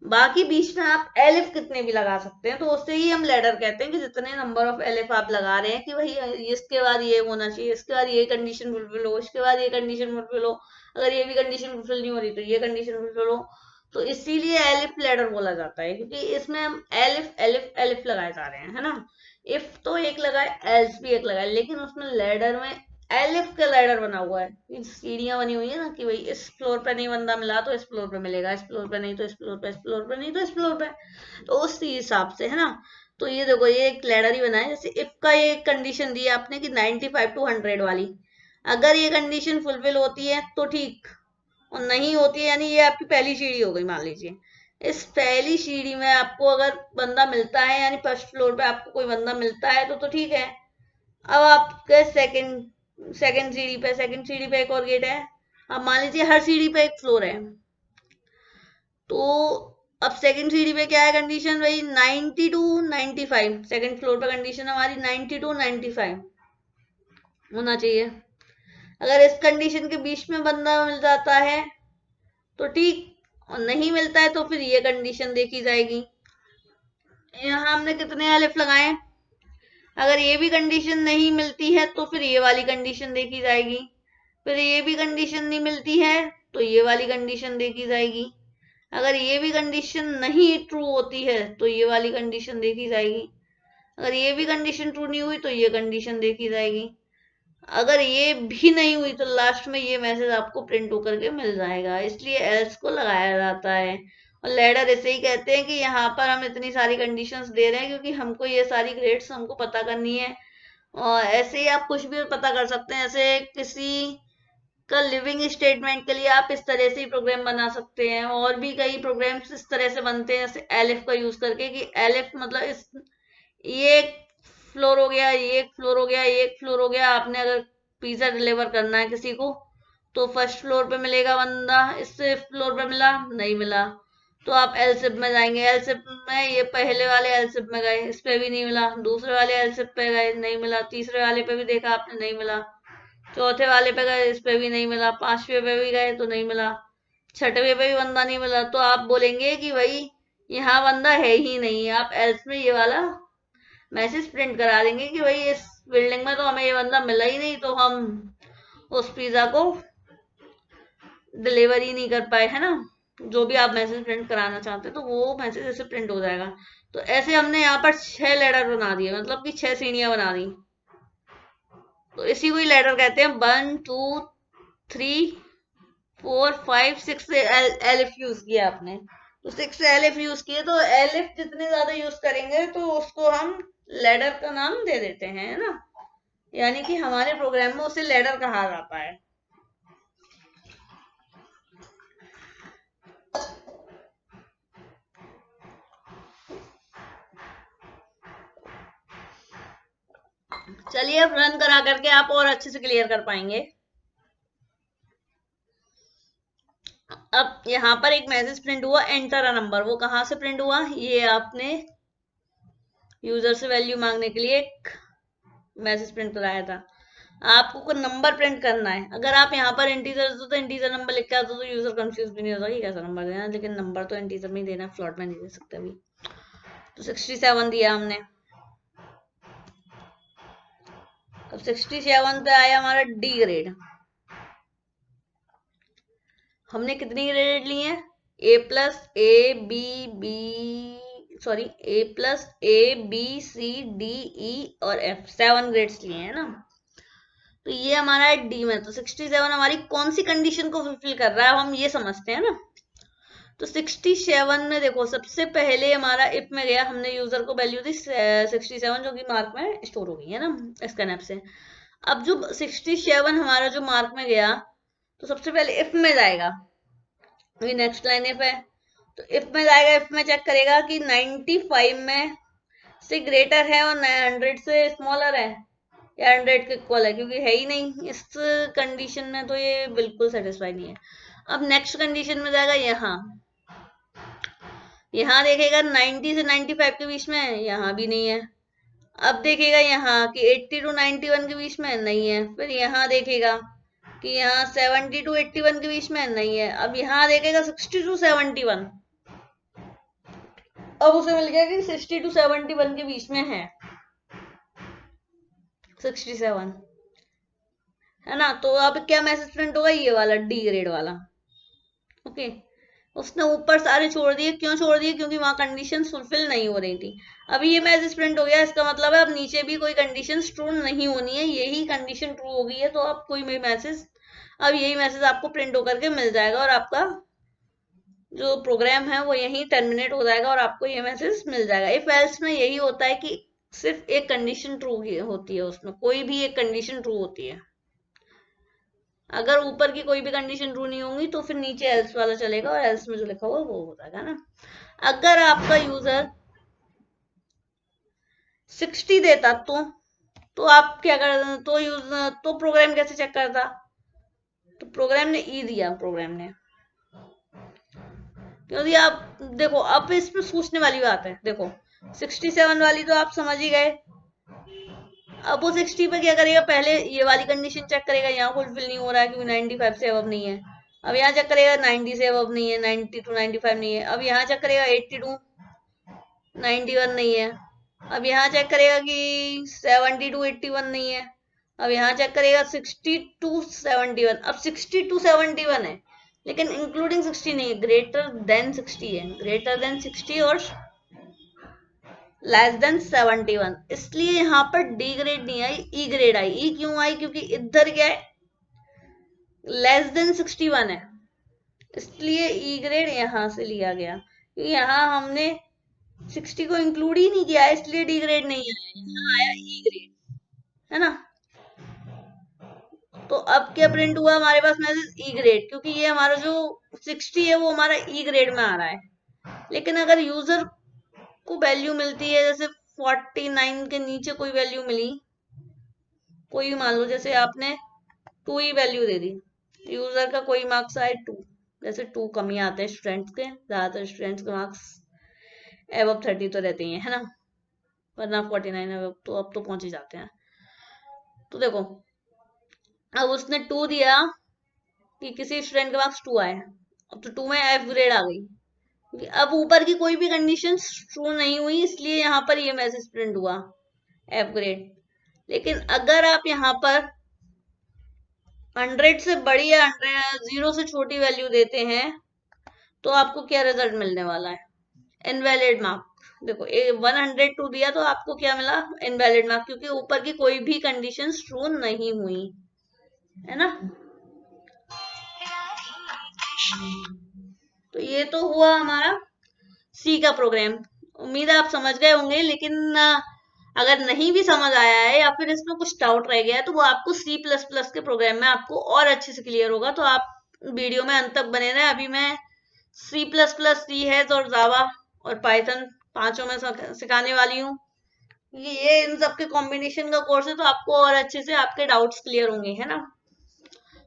बाकी बीच में आप एलिफ कितने भी लगा सकते हैं, तो उससे ही हम लैडर कहते हैं कि जितने नंबर ऑफ एलिफ आप लगा रहे हैं कि भाई इसके बाद ये होना चाहिए, इसके बाद ये कंडीशन फुलफिल हो, इसके बाद ये कंडीशन फुलफिल हो, अगर ये भी कंडीशन फुलफिल नहीं हो रही तो ये कंडीशन फुलफिल हो। तो इसीलिए एलिफ लैडर बोला जाता है, क्योंकि इसमें हम एलिफ एलिफ एलिफ लगाए जा रहे हैं, है ना। इफ तो एक लगाए, एल्स भी एक लगाए, लेकिन उसमें लैडर में एलिफ का लैडर बना हुआ है, सीढ़ियां बनी हुई है ना कि भाई इस फ्लोर पे नहीं बंदा मिला तो इस फ्लोर पे मिलेगा, इस फ्लोर पे नहीं तो इस फ्लोर पे, इस फ्लोर पे नहीं तो इस फ्लोर पे, तो उस हिसाब से है ना। तो ये देखो ये एक लैडर ही बना है। जैसे इफ का ये कंडीशन दी है आपने कि 95 to 100 वाली, अगर ये कंडीशन फुलफिल होती है तो ठीक, और नहीं होती है यानी ये आपकी पहली सीढ़ी हो गई मान लीजिए। इस पहली सीढ़ी में आपको अगर बंदा मिलता है यानी फर्स्ट फ्लोर पे आपको कोई बंदा मिलता है तो ठीक है। अब आप गए सेकंड सीढ़ी पे, सेकंड सीढ़ी पे एक और गेट है। अब मान लीजिए हर सीढ़ी पे एक फ्लोर है, तो अब सेकंड सीढ़ी पे क्या है कंडीशन भाई, 90 टू 95, सेकंड फ्लोर पे कंडीशन हमारी 90 टू 95 होना चाहिए। अगर इस कंडीशन के बीच में बंदा मिल जाता है तो ठीक, और नहीं मिलता है तो फिर ये कंडीशन देखी जाएगी। यहाँ हमने कितने अलिफ लगाए, अगर ये भी कंडीशन नहीं मिलती है तो फिर ये वाली कंडीशन देखी जाएगी, फिर ये भी कंडीशन नहीं मिलती है तो ये वाली कंडीशन देखी जाएगी, अगर ये भी कंडीशन नहीं ट्रू होती है तो ये वाली कंडीशन देखी जाएगी, अगर ये भी कंडीशन ट्रू नहीं हुई तो ये कंडीशन देखी जाएगी, अगर ये भी नहीं हुई तो लास्ट में ये मैसेज आपको प्रिंट होकर के मिल जाएगा। इसलिए एल्स को लगाया जाता है। और लैडर ऐसे ही कहते हैं कि यहाँ पर हम इतनी सारी कंडीशंस दे रहे हैं क्योंकि हमको ये सारी ग्रेड्स हमको पता करनी है। और ऐसे ही आप कुछ भी पता कर सकते हैं, जैसे किसी का लिविंग स्टेटमेंट के लिए आप इस तरह से ही प्रोग्राम बना सकते हैं, और भी कई प्रोग्राम्स इस तरह से बनते हैं जैसे एलिफ का यूज करके, कि एलिफ मतलब इस ये एक फ्लोर हो गया, ये एक फ्लोर हो गया, ये एक फ्लोर हो गया। आपने अगर पिज्जा डिलीवर करना है किसी को तो फर्स्ट फ्लोर पे मिलेगा बंदा, इस फ्लोर पे मिला नहीं मिला तो आप एलसिप में जाएंगे, एलसिप में ये पहले वाले एलसिप में गए, इस पे भी नहीं मिला, दूसरे वाले एलसिप पे गए नहीं मिला, तीसरे वाले पे भी देखा आपने नहीं मिला, चौथे वाले पे गए इस पे भी नहीं मिला, पांचवे पे भी गए तो नहीं मिला, छठवे पे भी बंदा नहीं मिला, तो आप बोलेंगे कि भाई यहाँ बंदा है ही नहीं। आप एल्स में ये वाला मैसेज प्रिंट करा देंगे कि भाई इस बिल्डिंग में तो हमें ये बंदा मिला ही नहीं, तो हम उस पिज्जा को डिलीवर ही नहीं कर पाए, है ना। जो भी आप मैसेज प्रिंट कराना चाहते हैं तो वो मैसेज ऐसे प्रिंट हो जाएगा। तो ऐसे हमने यहाँ पर 6 लेटर बना दिए, मतलब कि 6 सीढ़ियां बना दी। तो इसी को ही लेटर कहते हैं। 1 2 3 4 5 6 से एलिफ यूज किया आपने, तो 6 से एलिफ यूज किए, तो एलिफ जितने ज्यादा यूज करेंगे तो उसको हम लेटर का नाम दे देते हैं, है ना। यानी कि हमारे प्रोग्राम में उसे लेटर कहा जाता है। चलिए अब रन करा करके आप और अच्छे से क्लियर कर पाएंगे। अब यहाँ पर एक मैसेज प्रिंट हुआ, एंटर अ नंबर। वो कहाँ से प्रिंट हुआ, ये आपने यूजर से वैल्यू मांगने के लिए एक मैसेज प्रिंट कराया था। आपको कोई नंबर प्रिंट करना है, अगर आप यहाँ पर इंटीजर दो तो इंटीजर नंबर लिख के आते तो यूजर कंफ्यूज भी नहीं होता कि कैसा नंबर देना, लेकिन नंबर तो इंटीजर में ही देना, फ्लॉट में नहीं दे सकते अभी। तो 67 दिया हमने। अब 67 पे आया हमारा डी ग्रेड। हमने कितनी ग्रेड ली है, A plus A B C D E और एफ, 7 ग्रेड्स लिए हैं ना। तो ये हमारा है डी में। तो 67 हमारी कौन सी कंडीशन को फुलफिल कर रहा है हम ये समझते हैं ना। तो 67 में देखो सबसे पहले हमारा इफ में गया, हमने यूजर को वैल्यू दी 67 जो कि मार्क में स्टोर हो गई है ना स्कैनएप से। अब जो 67 हमारा जो मार्क में गया तो सबसे पहले इफ में जाएगा, अभी नेक्स्ट लाइन इफ है तो इफ में जाएगा, इफ में चेक करेगा कि 95 में से ग्रेटर है और 100 से स्मॉलर है या 100 के इक्वल है, क्योंकि है ही नहीं इस कंडीशन में, तो ये बिल्कुल सेटिस्फाई नहीं है। अब नेक्स्ट कंडीशन में जाएगा, यहाँ देखेगा 90 से 95 के बीच में है, यहाँ भी नहीं है। अब देखेगा यहाँ कि 80 टू 91 के बीच में नहीं है, फिर यहाँ देखेगा कि यहाँ 70 टू 81 के बीच में नहीं है। अब यहाँ देखेगा 60 टू 71, अब उसे मिल गया कि 60 टू 71 के बीच में है 67, है ना। तो अब क्या मैसेज प्रिंट होगा, ये वाला डी ग्रेड वाला। ओके, उसने ऊपर सारे छोड़ दिए। क्यों छोड़ दिए? क्योंकि वहां कंडीशन फुलफिल नहीं हो रही थी। अभी ये मैसेज प्रिंट हो गया, इसका मतलब है अब नीचे भी कोई कंडीशन ट्रू नहीं होनी है, यही कंडीशन ट्रू हो गई है तो अब कोई भी मैसेज, अब यही मैसेज आपको प्रिंट होकर के मिल जाएगा और आपका जो प्रोग्राम है वो यहीं टर्मिनेट हो जाएगा और आपको ये मैसेज मिल जाएगा। इफ एल्स में यही होता है कि सिर्फ एक कंडीशन ट्रू होती है, उसमें कोई भी एक कंडीशन ट्रू होती है। अगर ऊपर की कोई भी कंडीशन ट्रू नहीं होंगी तो फिर नीचे एल्स वाला चलेगा और एल्स में जो लिखा हुआ वो हो जाएगा ना। अगर आपका यूजर 60 देता तो आप क्या कर, तो प्रोग्राम कैसे चेक करता? तो प्रोग्राम ने ई दिया, प्रोग्राम ने, क्योंकि आप देखो अब इसमें सोचने वाली बात है। देखो 67 वाली तो आप समझ ही गए। अब वो 60 पे क्या करेगा? पहले ये वाली कंडीशन चेक करेगा, यहाँ फुलफिल नहीं हो रहा है क्योंकि 95 से अब नहीं है। अब यहाँ चेक करेगा 90 से अब नहीं है, 92 95 नहीं है। अब यहाँ चेक करेगा 82 91 नहीं है। अब यहाँ चेक करेगा कि 72 81 नहीं है। अब यहाँ चेक करेगा 62 71। अब 62 71 है लेकिन इंक्लूडिंग 60 नहीं है, ग्रेटर देन 60 है। ग्रेटर देन 60 और लेस देन 71, इसलिए यहाँ पर डी ग्रेड नहीं आई, ई ग्रेड आई। ई क्यों आई? क्योंकि इधर क्या है, लेस देन 61 है, इसलिए ई ग्रेड यहां से लिया गया। क्योंकि यहाँ हमने 60 को इंक्लूड ही नहीं किया है, इसलिए डी ग्रेड नहीं आया, यहाँ आया ई ग्रेड, है ना। तो अब क्या प्रिंट हुआ हमारे पास मैसेज? ई ग्रेड, क्योंकि ये हमारा जो 60 है वो हमारा ई ग्रेड में आ रहा है। लेकिन अगर यूजर को वैल्यू मिलती है, जैसे 49 के नीचे कोई वैल्यू मिली, कोई मान लो जैसे आपने 2 ही वैल्यू दे दी, यूजर का कोई मार्क्स आए 2, जैसे 2 कमी आते हैं स्टूडेंट्स के, ज्यादातर स्टूडेंट्स के मार्क्स एबव 30 तो रहते ही हैं, है ना, वरना 49 एबव तो अब तो पहुंच ही जाते हैं। तो देखो अब उसने 2 दिया कि किसी स्टूडेंट के मार्क्स 2 आए, अब तो 2 में एफ ग्रेड आ गई। अब ऊपर की कोई भी कंडीशन ट्रू नहीं हुई, इसलिए यहाँ पर ये मैसेज प्रिंट हुआ एफ ग्रेड। लेकिन अगर आप यहाँ पर 100 से बड़ी या 0 से छोटी वैल्यू देते हैं तो आपको क्या रिजल्ट मिलने वाला है? Invalid mark. देखो 102 दिया तो आपको क्या मिला? इनवैलिड मार्क, क्योंकि ऊपर की कोई भी कंडीशन ट्रू नहीं हुई, है ना। तो ये तो हुआ हमारा सी का प्रोग्राम। उम्मीद है आप समझ गए होंगे, लेकिन अगर नहीं भी समझ आया है या फिर इसमें कुछ डाउट रह गया है तो वो आपको C++ के प्रोग्राम में आपको और अच्छे से क्लियर होगा। तो आप वीडियो में अंत तक बने रहे। अभी मैं C++, सी हैश और जावा और पाइथन पांचों में सिखाने वाली हूँ। ये इन सब के कॉम्बिनेशन का कोर्स है तो आपको और अच्छे से आपके डाउट्स क्लियर होंगे, है ना।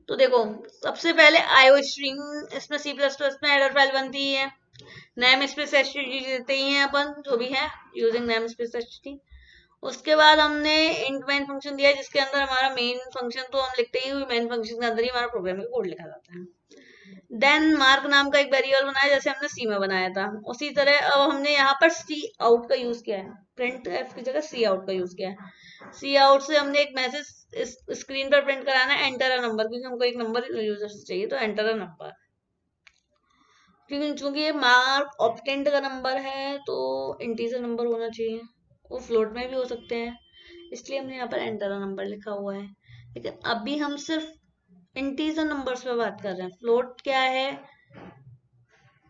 तो देखो सबसे पहले आईओ स्ट्रिंग, इसमें C++ में हेडर फाइल बनती है, नेम स्पेस एचटीटी देते ही हैं अपन, जो भी है यूजिंग नेम स्पेस एचटीटी। उसके बाद हमने इंट मेन फंक्शन दिया जिसके अंदर हमारा मेन फंक्शन तो हम लिखते ही, मेन फंक्शन के अंदर ही हमारा प्रोग्राम का कोड लिखा जाता है। देन मार्क नाम का एक वेरिएबल बनाया जैसे हमने सी में बनाया था, उसी तरह अब हमने यहाँ पर सी आउट का यूज किया है, प्रिंट एफ की जगह सी आउट का यूज किया है। सी आउट से हमने एक मैसेज स्क्रीन पर प्रिंट कराना है, एंटर अ नंबर, क्योंकि हमको एक नंबर यूजर से चाहिए तो एंटर अ नंबर। क्योंकि चूंकि ये मार्क ऑप्टेंड का नंबर है तो इंटीजर नंबर होना चाहिए, वो फ्लोट में भी हो सकते हैं, इसलिए हमने यहाँ पर एंटर नंबर लिखा हुआ है। लेकिन अभी हम सिर्फ इंटीजर नंबर्स पे बात कर रहे हैं। फ्लोट क्या है?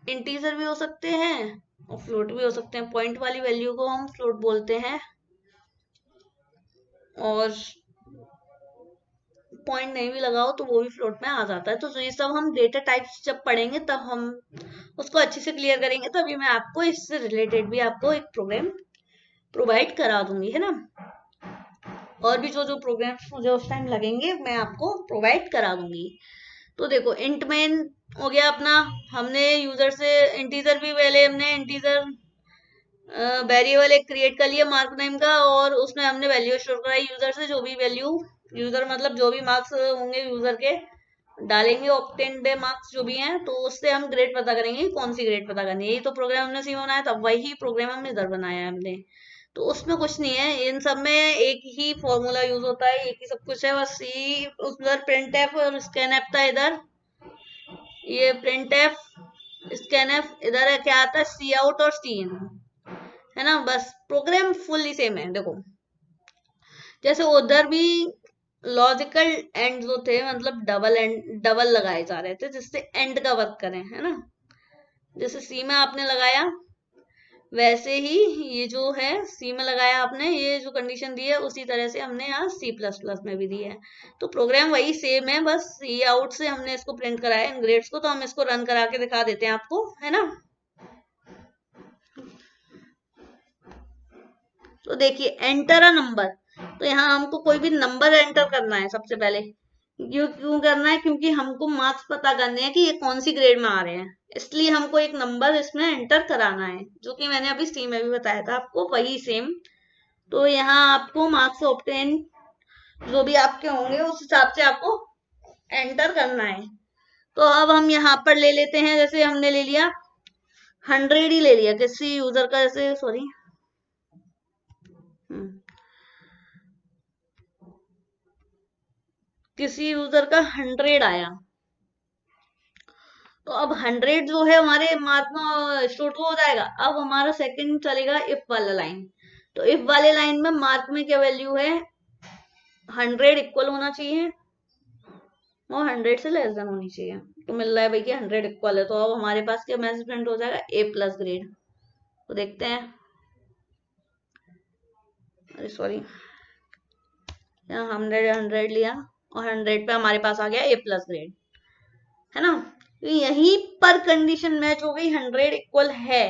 इंटीजर भी हो सकते हैं और फ्लोट भी हो सकते हैं। पॉइंट वाली वैल्यू को हम फ्लोट बोलते हैं और पॉइंट नहीं भी लगाओ तो वो भी फ्लोट में आ जाता है। तो ये सब हम डेटा टाइप्स जब पढ़ेंगे तब हम उसको अच्छे से क्लियर करेंगे, तभी मैं आपको इससे रिलेटेड भी आपको एक प्रोग्राम प्रोवाइड करा दूंगी, है ना। और भी जो जो प्रोग्राम्स मुझे उस टाइम लगेंगे मैं आपको प्रोवाइड करा दूंगी। तो देखो इंट मेन हो गया अपना, हमने यूजर से इंटीजर भी, पहले हमने इंटीजर वेरिएबल एक क्रिएट कर लिया मार्क नेम का और उसमें हमने वैल्यू स्टोर कराई यूजर से, जो भी वैल्यू यूजर मतलब जो भी मार्क्स होंगे यूजर के डालेंगे, ऑब्टेन्ड मार्क्स जो भी हैं, तो उससे हम ग्रेड पता करेंगे कौन सी ग्रेड पता करनी है। यही तो प्रोग्राम हमने सी बनाया था, वही प्रोग्राम हमने इधर बनाया है हमने। तो उसमें कुछ नहीं है, इन सब में एक ही फॉर्मूला यूज होता है, एक ही सब कुछ है, बस सी उधर प्रिंट एफ और स्कैन एफ था इधर, ये प्रिंट एफ स्कैनफ, इधर क्या आता है सी आउट और सी इन, है ना। बस प्रोग्राम फुल्ली सेम है। देखो जैसे उधर भी लॉजिकल एंड जो थे मतलब डबल एंड डबल लगाए जा रहे थे जिससे एंड का वर्क करें, है ना। जैसे सी में आपने लगाया वैसे ही ये जो है सी में लगाया आपने, ये जो कंडीशन दी है उसी तरह से हमने यहाँ सी प्लस प्लस में भी दी है। तो प्रोग्राम वही सेम है, बस सी आउट से हमने इसको प्रिंट कराया इन ग्रेड्स को। तो हम इसको रन करा के दिखा देते हैं आपको, है ना। तो देखिए एंटर अ नंबर, तो यहाँ हमको कोई भी नंबर एंटर करना है सबसे पहले। क्यों क्यों करना है? क्योंकि हमको मार्क्स पता करने हैं कि ये कौन सी ग्रेड में आ रहे हैं, इसलिए हमको एक नंबर इसमें एंटर कराना है, जो कि मैंने अभी सी में भी बताया था आपको, वही सेम। तो यहाँ आपको मार्क्स ऑब्टेन जो भी आपके होंगे उस हिसाब से आपको एंटर करना है। तो अब हम यहाँ पर ले लेते हैं, जैसे हमने ले लिया 100 ही ले लिया किसी यूजर का, जैसे सॉरी किसी यूजर का 100 आया। तो अब 100 जो है हमारे मार्क में स्टोर हो जाएगा। अब हमारा सेकंड चलेगा इफ वाला लाइन। तो इफ वाले लाइन में मार्क में क्या वैल्यू है, 100 इक्वल होना चाहिए और 100 से लेस देन होनी चाहिए। तो मिल रहा है भाई कि 100 इक्वल है। तो अब हमारे पास क्या मैसेज प्रिंट हो जाएगा, ए प्लस ग्रेड। तो देखते हैं, अरे सॉरी, यहाँ 100 लिया और 100 पे हमारे पास आ गया ए प्लस ग्रेड, है ना। तो यहीं पर कंडीशन मैच हो गई, 100 इक्वल है,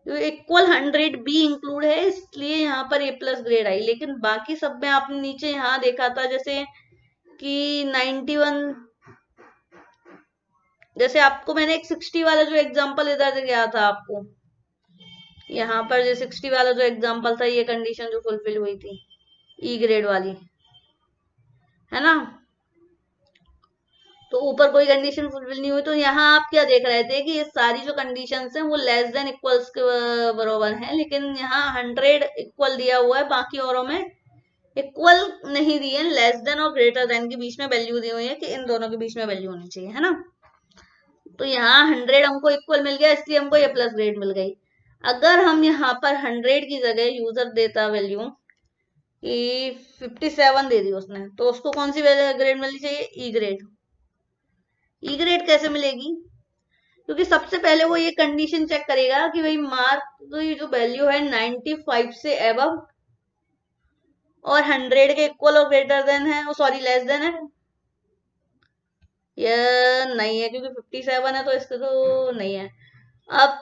इक्वल 100 भी इंक्लूड है, इसलिए यहाँ पर ए प्लस ग्रेड आई। लेकिन बाकी सब में आपने नीचे यहाँ देखा था जैसे कि 91, जैसे आपको मैंने एक 60 वाला जो एग्जांपल इधर दिया था आपको, यहाँ पर जो 60 वाला जो एग्जांपल था, ये कंडीशन जो फुलफिल हुई थी ई ग्रेड वाली, है ना। तो ऊपर कोई कंडीशन फुलफिल नहीं हुई। तो यहाँ आप क्या देख रहे थे कि ये सारी जो कंडीशंस हैं वो लेस देन इक्वल्स के बराबर हैं, लेकिन यहाँ 100 इक्वल दिया हुआ है, बाकी औरों में इक्वल नहीं दिए, लेस देन और ग्रेटर देन के बीच में वैल्यू दी हुई है कि इन दोनों के बीच में वैल्यू होनी चाहिए, है ना। तो यहाँ 100 हमको इक्वल मिल गया, इसलिए हमको ए प्लस ग्रेड मिल गई। अगर हम यहाँ पर 100 की जगह यूजर देता वैल्यू कि 57 दे दी उसने, तो उसको कौन सी ग्रेड मिलनी चाहिए, ई ग्रेड। ई ग्रेड कैसे मिलेगी? क्योंकि सबसे पहले वो ये कंडीशन चेक करेगा कि भाई मार्क तो ये जो वैल्यू है 95 से एबव और 100 के इक्वल और ग्रेटर देन है, सॉरी लेस देन है, ये नहीं है क्योंकि 57 है तो इसके तो नहीं है। अब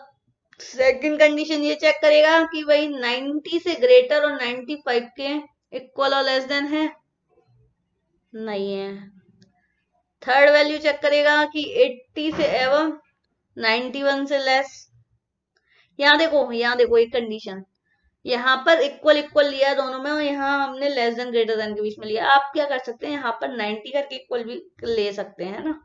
सेकंड कंडीशन ये चेक करेगा कि भाई 90 से ग्रेटर और 95 के इक्वल और लेस देन है, नहीं है। थर्ड वैल्यू चेक करेगा कि 80 से एवं 91 से लेस। यहाँ देखो एक कंडीशन, यहाँ पर इक्वल इक्वल लिया है दोनों में और यहाँ हमने लेस देन ग्रेटर देन के बीच में लिया। आप क्या कर सकते हैं, यहाँ पर 90 करके इक्वल भी ले सकते हैं ना,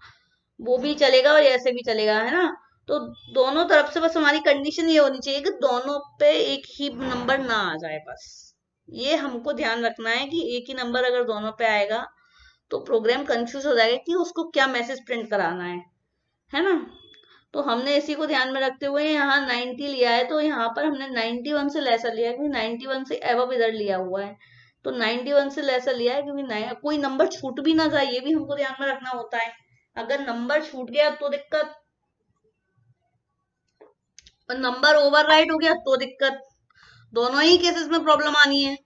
वो भी चलेगा और ऐसे भी चलेगा, है ना। तो दोनों तरफ से बस हमारी कंडीशन ये होनी चाहिए कि दोनों पे एक ही नंबर ना आ जाए, बस ये हमको ध्यान रखना है कि एक ही नंबर अगर दोनों पे आएगा तो प्रोग्राम कंफ्यूज हो जाएगा कि उसको क्या मैसेज प्रिंट कराना है ना। तो हमने इसी को ध्यान में रखते हुए यहाँ 90 लिया है, तो यहाँ पर हमने 91 से लेसर लिया है क्योंकि 91 से एबव इधर लिया हुआ है। तो 91 से लेसर लिया है क्योंकि कोई नंबर छूट भी ना जाए, ये भी हमको ध्यान में रखना होता है। अगर नंबर छूट गया तो दिक्कत, और नंबर ओवरराइट हो गया तो दिक्कत, दोनों ही केसेस में प्रॉब्लम आनी है।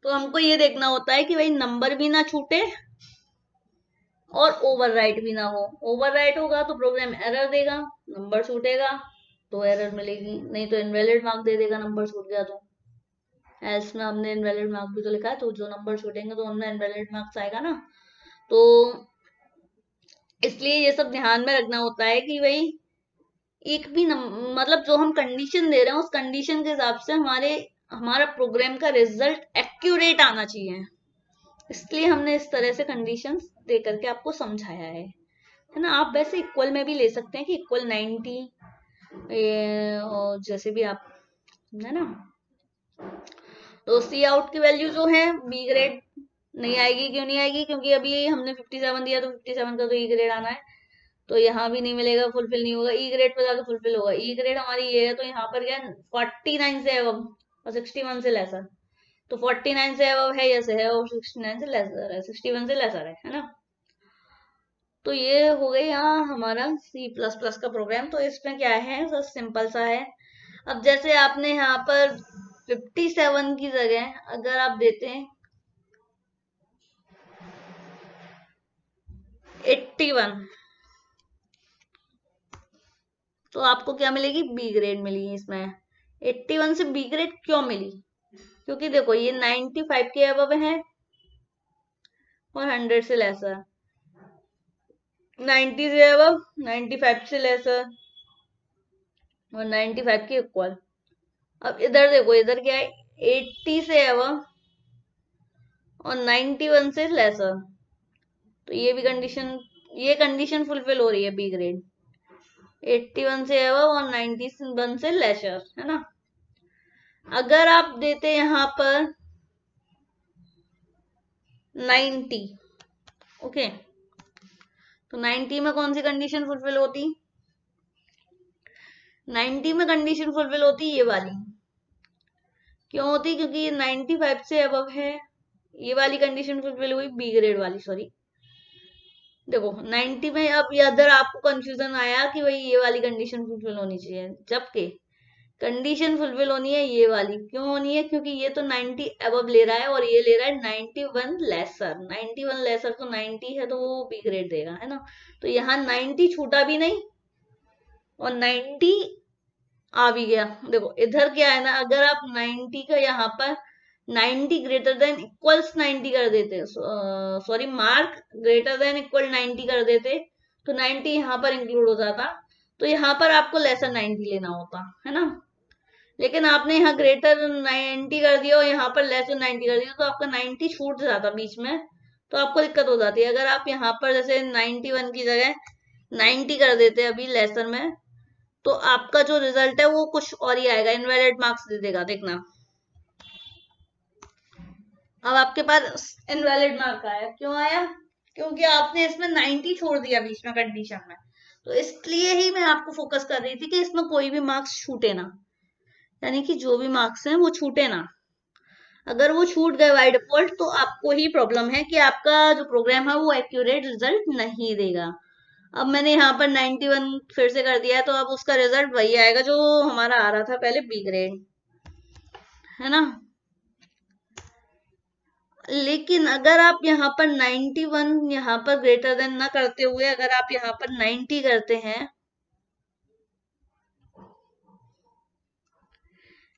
तो हमको ये देखना होता है कि भाई नंबर भी ना छूटे और ओवरराइट भी ना हो। ओवरराइट होगा तो प्रोग्राम एरर देगा, नंबर छूटेगा तो एरर मिलेगी, नहीं तो इनवैलिड मार्क दे देगा नंबर छूट गया तो। एल्स में हमने इनवैलिड मार्क भी तो लिखा है, तो जो नंबर छूटेंगे तो उनमें इनवैलिड मार्क्स आएगा ना। तो इसलिए ये सब ध्यान में रखना होता है कि भाई एक भी मतलब जो हम कंडीशन दे रहे हैं उस कंडीशन के हिसाब से हमारा प्रोग्राम का रिजल्ट एक्यूरेट आना चाहिए, इसलिए हमने इस तरह से कंडीशंस दे करके आपको समझाया है ना। आप वैसे इक्वल में भी ले सकते हैं कि इक्वल 90 और जैसे भी आप, है ना। तो सी आउट की वैल्यू जो है बी ग्रेड नहीं आएगी, क्यों नहीं आएगी, क्योंकि अभी हमने 57 दिया तो 57 का तो ई ग्रेड आना है। तो यहाँ भी नहीं मिलेगा, फुलफिल नहीं होगा। ई ग्रेड पे जाकर फुलफिल होगा। ई ग्रेड हमारी ये है, तो यहाँ पर क्या 49 से एवं और 61 से लेसर। तो 49 से एवं है, यस है, और 69 से लेसर है, 61 से लेसर है ना। तो ये हो गई यहाँ हमारा C++ का प्रोग्राम। तो इसमें क्या है, बस सिंपल सा है। अब जैसे आपने यहाँ पर 57 की जगह अगर आप देते हैं 81, तो आपको क्या मिलेगी, बी ग्रेड मिलेगी इसमें। 81 से बी ग्रेड क्यों मिली, क्योंकि देखो ये 95 के अबव है और 100 से लेसर, 90 से अबव, 95 से लेसर और 95 के इक्वल। अब इधर देखो, इधर क्या है, 80 से अबव और 91 से लेसर। तो ये भी कंडीशन, ये कंडीशन फुलफिल हो रही है, बी ग्रेड 81 से अबव और 91 से लेसर, है ना। अगर आप देते यहाँ पर 90, ओके, तो 90 में कौन सी कंडीशन फुलफिल होती, 90 में कंडीशन फुलफिल होती ये वाली। क्यों होती, क्योंकि ये 95 से अबव है, ये वाली कंडीशन फुलफिल हुई, बी ग्रेड वाली, सॉरी। देखो 90 में, अब इधर आपको कंफ्यूजन आया कि भाई ये वाली कंडीशन फुलफिल होनी चाहिए, जबकि कंडीशन फुलफिल होनी है ये वाली। क्यों होनी है, क्योंकि ये तो 90 अबव ले रहा है और ये ले रहा है 91 लेसर। 91 लेसर तो 90 है, तो वो बी ग्रेड देगा, है ना। तो यहाँ 90 छूटा भी नहीं और 90 आ भी गया। देखो इधर क्या है ना, अगर आप 90 का यहाँ पर 90 ग्रेटर देन इक्वल्स 90 कर देते, sorry mark greater than equal 90 कर देते, तो 90 यहाँ पर इंक्लूड हो जाता। तो यहाँ पर आपको लेसर 90 लेना होता, है ना। लेकिन आपने यहाँ ग्रेटर 90 कर दिया और यहाँ पर लेसर 90 कर दिया, तो आपका 90 छूट जाता बीच में, तो आपको दिक्कत हो जाती है। अगर आप यहाँ पर जैसे 91 की जगह 90 कर देते अभी लेसर में, तो आपका जो रिजल्ट है वो कुछ और ही आएगा, इनवैलिड मार्क्स दे देगा, देखना। अब आपके पास इनवैलिड मार्क आया, क्यों आया, क्योंकि आपने इसमें 90 छोड़ दिया बीच में कंडीशन में। तो इसलिए ही मैं आपको फोकस कर रही थी कि इसमें कोई भी मार्क्स छूटे ना, यानी कि जो भी मार्क्स हैं वो छूटे ना। अगर वो छूट गए बाय डिफॉल्ट, तो आपको ही प्रॉब्लम है कि आपका जो प्रोग्राम है वो एक्यूरेट रिजल्ट नहीं देगा। अब मैंने यहाँ पर 91 फिर से कर दिया है, तो अब उसका रिजल्ट वही आएगा जो हमारा आ रहा था पहले, बी ग्रेड, है ना। लेकिन अगर आप यहाँ पर 91 यहाँ पर ग्रेटर देन ना करते हुए अगर आप यहाँ पर 90 करते हैं,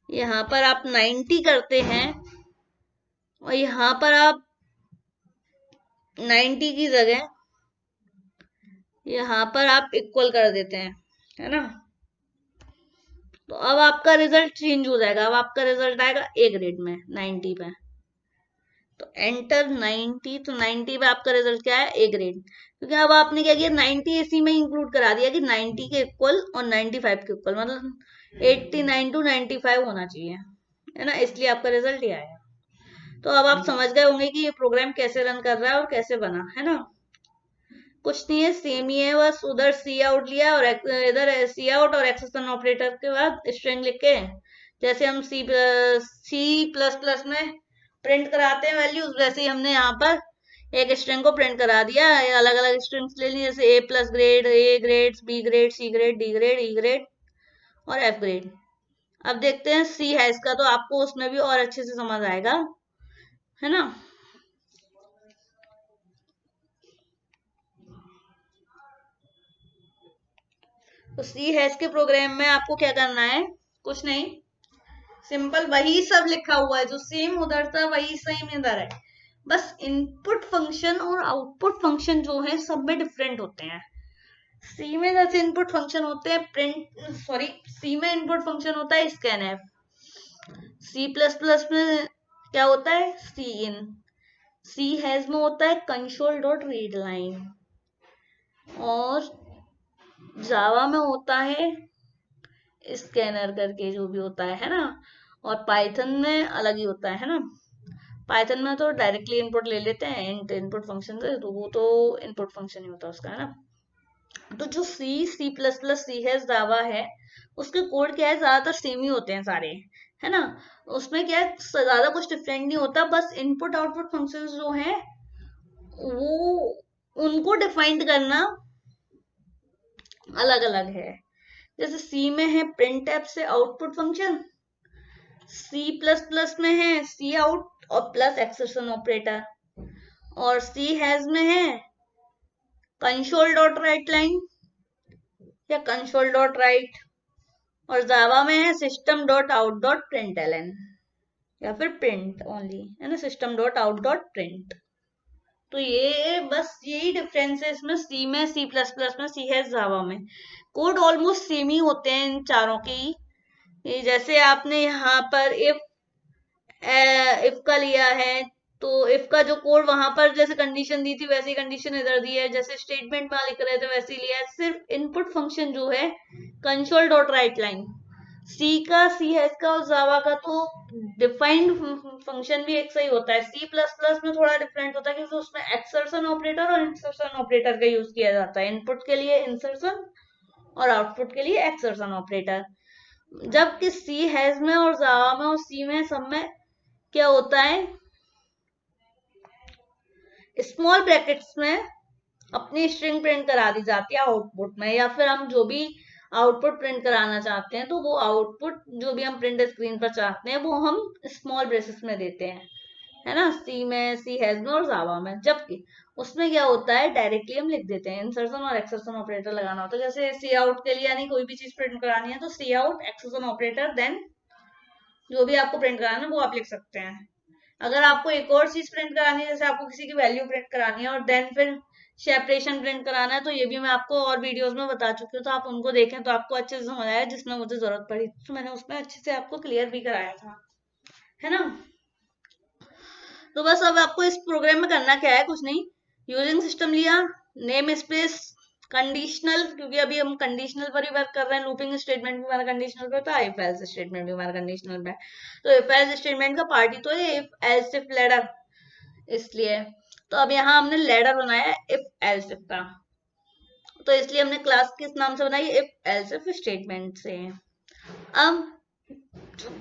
यहाँ पर आप 90 करते हैं और यहाँ पर आप 90 की जगह यहाँ पर आप इक्वल कर देते हैं, है ना। तो अब आपका रिजल्ट चेंज हो जाएगा, अब आपका रिजल्ट आएगा ए ग्रेड में 90 पे। तो एंटर 90, तो 90 पे आपका रिजल्ट क्या है, ए ग्रेड। क्योंकि अब आपने क्या किया, 90 इसी में इंक्लूड करा दिया कि 90 के इक्वल और 95 के इक्वल, मतलब 89 टू 95 होना चाहिए, है ना, इसलिए आपका रिजल्ट ये आया। तो अब आप समझ गए होंगे कि ये प्रोग्राम कैसे रन कर रहा है और कैसे बना, है ना। कुछ नहीं है, सेम ही है, बस उधर सी आउट लिया और इधर सी आउट और एक्सेशन ऑपरेटर के बाद स्ट्रिंग लिख के, जैसे हम सी प्लस प्लस में प्रिंट कराते हैं वैल्यूज, वैसे ही हमने यहाँ पर एक स्ट्रिंग को प्रिंट करा दिया। अलग अलग स्ट्रिंग्स ले ली, जैसे A plus grade, A grade, B grade, C grade, D grade, E grade और एफ ग्रेड। अब देखते हैं सी है इसका, तो आपको उसमें भी और अच्छे से समझ आएगा, है ना। तो सी हैश के प्रोग्राम में आपको क्या करना है, कुछ नहीं, सिंपल वही सब लिखा हुआ है, जो सेम उधर था वही सेम इधर है। बस इनपुट फंक्शन और आउटपुट फंक्शन जो है सब में डिफरेंट होते हैं। सी में जैसे इनपुट फंक्शन होते हैं प्रिंट, सॉरी, सी में इनपुट फंक्शन होता है स्कैनफ, सी प्लस प्लस में क्या होता है, सी इन, सी हैज में होता है कंसोल डॉट रीड लाइन, और जावा में होता है स्कैनर करके जो भी होता है ना। और पाइथन में अलग ही होता है ना। पाइथन में तो डायरेक्टली इनपुट ले लेते हैं इनपुट फंक्शन से, तो वो तो इनपुट फंक्शन ही होता है उसका, है ना। तो जो सी प्लस प्लस, सी है, जावा है, उसके कोड क्या है, ज्यादातर सेम ही होते हैं सारे, है ना। उसमें क्या है, ज्यादा कुछ डिफरेंट नहीं होता, बस इनपुट आउटपुट फंक्शंस जो हैं वो उनको डिफाइन करना अलग अलग है। जैसे सी में है प्रिंट एफ से output function, C plus plus में है सी आउट और प्लस एक्सेप्शन ऑपरेटर, और सी हैज में है कंसोल डॉट राइट लाइन या कंसोल डॉट राइट, और जावा में है system dot out dot println या फिर प्रिंट ओनली, है ना, system dot out dot print. तो ये बस यही डिफरेंस है इसमें, सी में, सी प्लस प्लस में, सी है, जावा में। कोड ऑलमोस्ट सेम ही होते हैं इन चारों के ही। ये जैसे आपने यहाँ पर इफ का लिया है, तो इफ का जो कोड वहां पर जैसे कंडीशन दी थी वैसी कंडीशन इधर दी है, जैसे स्टेटमेंट में लिख रहे थे वैसे लिया है, सिर्फ इनपुट फंक्शन जो है कंसोल डॉट राइट लाइन, सी का, सी हैश का और जावा का तो डिफाइंड फंक्शन भी एक सही होता है। सी प्लस प्लस में थोड़ा डिफरेंट होता है क्योंकि उसमें एक्सर्शन ऑपरेटर और इंसर्शन ऑपरेटर का यूज किया जाता है, इनपुट के लिए इंसर्शन और आउटपुट के लिए एक्सर्शन ऑपरेटर। जबकि सी हैज में और जावा में और सी में सब में क्या होता है, स्मॉल ब्रैकेट्स में अपनी स्ट्रिंग प्रिंट करा दी जाती है आउटपुट में, या फिर हम जो भी आउटपुट प्रिंट कराना चाहते हैं तो वो आउटपुट जो भी हम प्रिंट स्क्रीन पर चाहते हैं वो हम स्मॉल ब्रेसेस में देते हैं, है ना, सी में, सी हैज में और जावा में। जबकि उसमें क्या होता है, डायरेक्टली हम लिख देते हैं, इंसर्शन और एक्सर्शन ऑपरेटर लगाना होता है। जैसे सी आउट के लिए यानी कोई भी चीज प्रिंट करानी है तो सी आउट एक्सर्शन ऑपरेटर, देन जो भी आपको प्रिंट कराना है वो आप लिख सकते हैं। अगर आपको एक और चीज प्रिंट करानी है, जैसे आपको किसी की वैल्यू प्रिंट करानी है और देन फिर सेपरेशन प्रिंट कराना है, तो ये भी मैं आपको और वीडियोस में बता चुकी हूँ, तो आप उनको देखें तो आपको अच्छे से समझ आया, जिसमें मुझे जरूरत पड़ी तो मैंने उसमें अच्छे से आपको क्लियर भी कराया था, है ना। तो बस अब आपको इस प्रोग्राम में करना क्या है, कुछ नहीं, यूजिंग सिस्टम लिया, नेम स्पेस, कंडीशनल, क्योंकि अभी हम कंडीशनल पर ही वर्क कर रहे हैं, लूपिंग स्टेटमेंट भी हमारा कंडीशनल पे था, इफ एल्स स्टेटमेंट भी हमारा कंडीशनल पे है, तो इफ एल्स स्टेटमेंट का पार्टी तो है इफ एल्स इफ लैडर, इसलिए तो अब यहाँ हमने लैडर बनाया है इफ एल्स इफ का, तो इसलिए हमने क्लास किस नाम से बनाई, इफ एल्स इफ स्टेटमेंट से। अब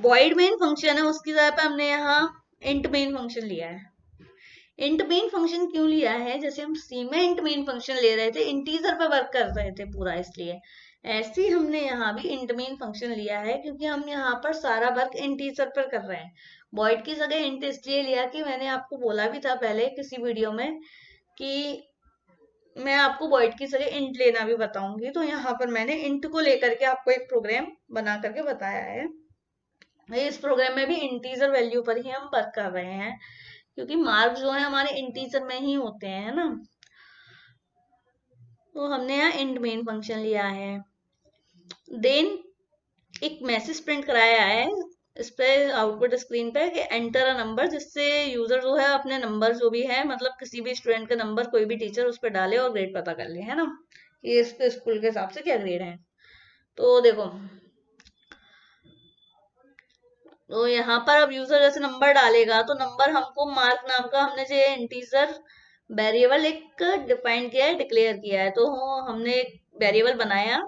void मेन फंक्शन है उसकी जगह पे हमने यहाँ इंट मेन फंक्शन लिया है। इंट मेन फंक्शन क्यों लिया है, जैसे हम सी में इंट मेन फंक्शन ले रहे थे, इंटीजर पर वर्क कर रहे थे पूरा, इसलिए ऐसे ही हमने यहाँ भी इंट मेन फंक्शन लिया है, क्योंकि हम यहाँ पर सारा वर्क इंटीजर पर कर रहे हैं। void की जगह इंट इसलिए लिया कि मैंने आपको बोला भी था पहले किसी वीडियो में कि मैं आपको void की जगह इंट लेना भी बताऊंगी, तो यहाँ पर मैंने इंट को लेकर के आपको एक प्रोग्राम बना करके बताया है। इस प्रोग्राम में भी इंटीजर वैल्यू पर ही हम वर्क कर रहे हैं, क्योंकि मार्क्स जो है हमारे इंटीजर में ही होते हैं, है ना। तो हमने यहाँ इंट मेन फंक्शन लिया है, देन एक मैसेज प्रिंट कराया है इस पे आउटपुट स्क्रीन पे कि एंटर अ नंबर, जिससे यूजर जो है अपने नंबर जो भी है, मतलब किसी भी स्टूडेंट का नंबर कोई भी टीचर उस पर डाले और ग्रेड पता कर ले, है ना, कि इसके स्कूल के हिसाब से क्या ग्रेड है। तो देखो, तो यहाँ पर अब यूजर जैसे नंबर डालेगा तो नंबर हमको मार्क नाम का हमने जो इंटीजर वेरिएबल एक डिफाइन किया है, डिक्लेयर किया है, तो हमने एक वेरिएबल बनाया,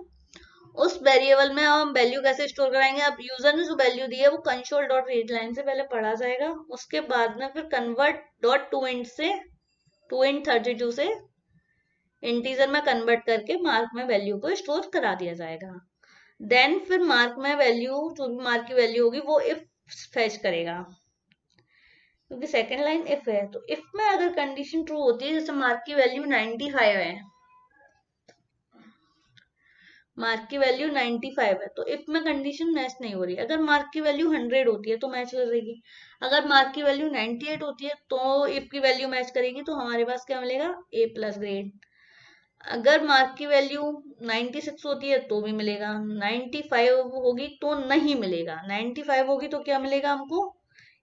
उस वेरिएबल में हम वैल्यू कैसे स्टोर कराएंगे। अब यूजर ने जो वैल्यू दी है वो कंसोल डॉट रीड लाइन से पहले पढ़ा जाएगा, उसके बाद में फिर कन्वर्ट डॉट टू इंट से, टू इंट 32 से इंटीजर में कन्वर्ट करके मार्क में वैल्यू को स्टोर करा दिया जाएगा। देन फिर मार्क में वैल्यू, जो भी मार्क की वैल्यू होगी वो इफ फेच करेगा, क्योंकि सेकेंड लाइन इफ है, तो इफ में अगर कंडीशन ट्रू होती है, जैसे मार्क की वैल्यू 95 है, मार्क की वैल्यू 95 है, तो इफ में कंडीशन मैच नहीं हो रही। अगर मार्क की वैल्यू 100 होती है तो मैच करेगी, अगर मार्क की वैल्यू 98 होती है तो इफ की वैल्यू मैच करेगी, तो हमारे पास क्या मिलेगा, ए प्लस ग्रेड। अगर मार्क की वैल्यू 96 होती है तो भी मिलेगा, 95 होगी तो नहीं मिलेगा, 95 होगी तो क्या मिलेगा हमको,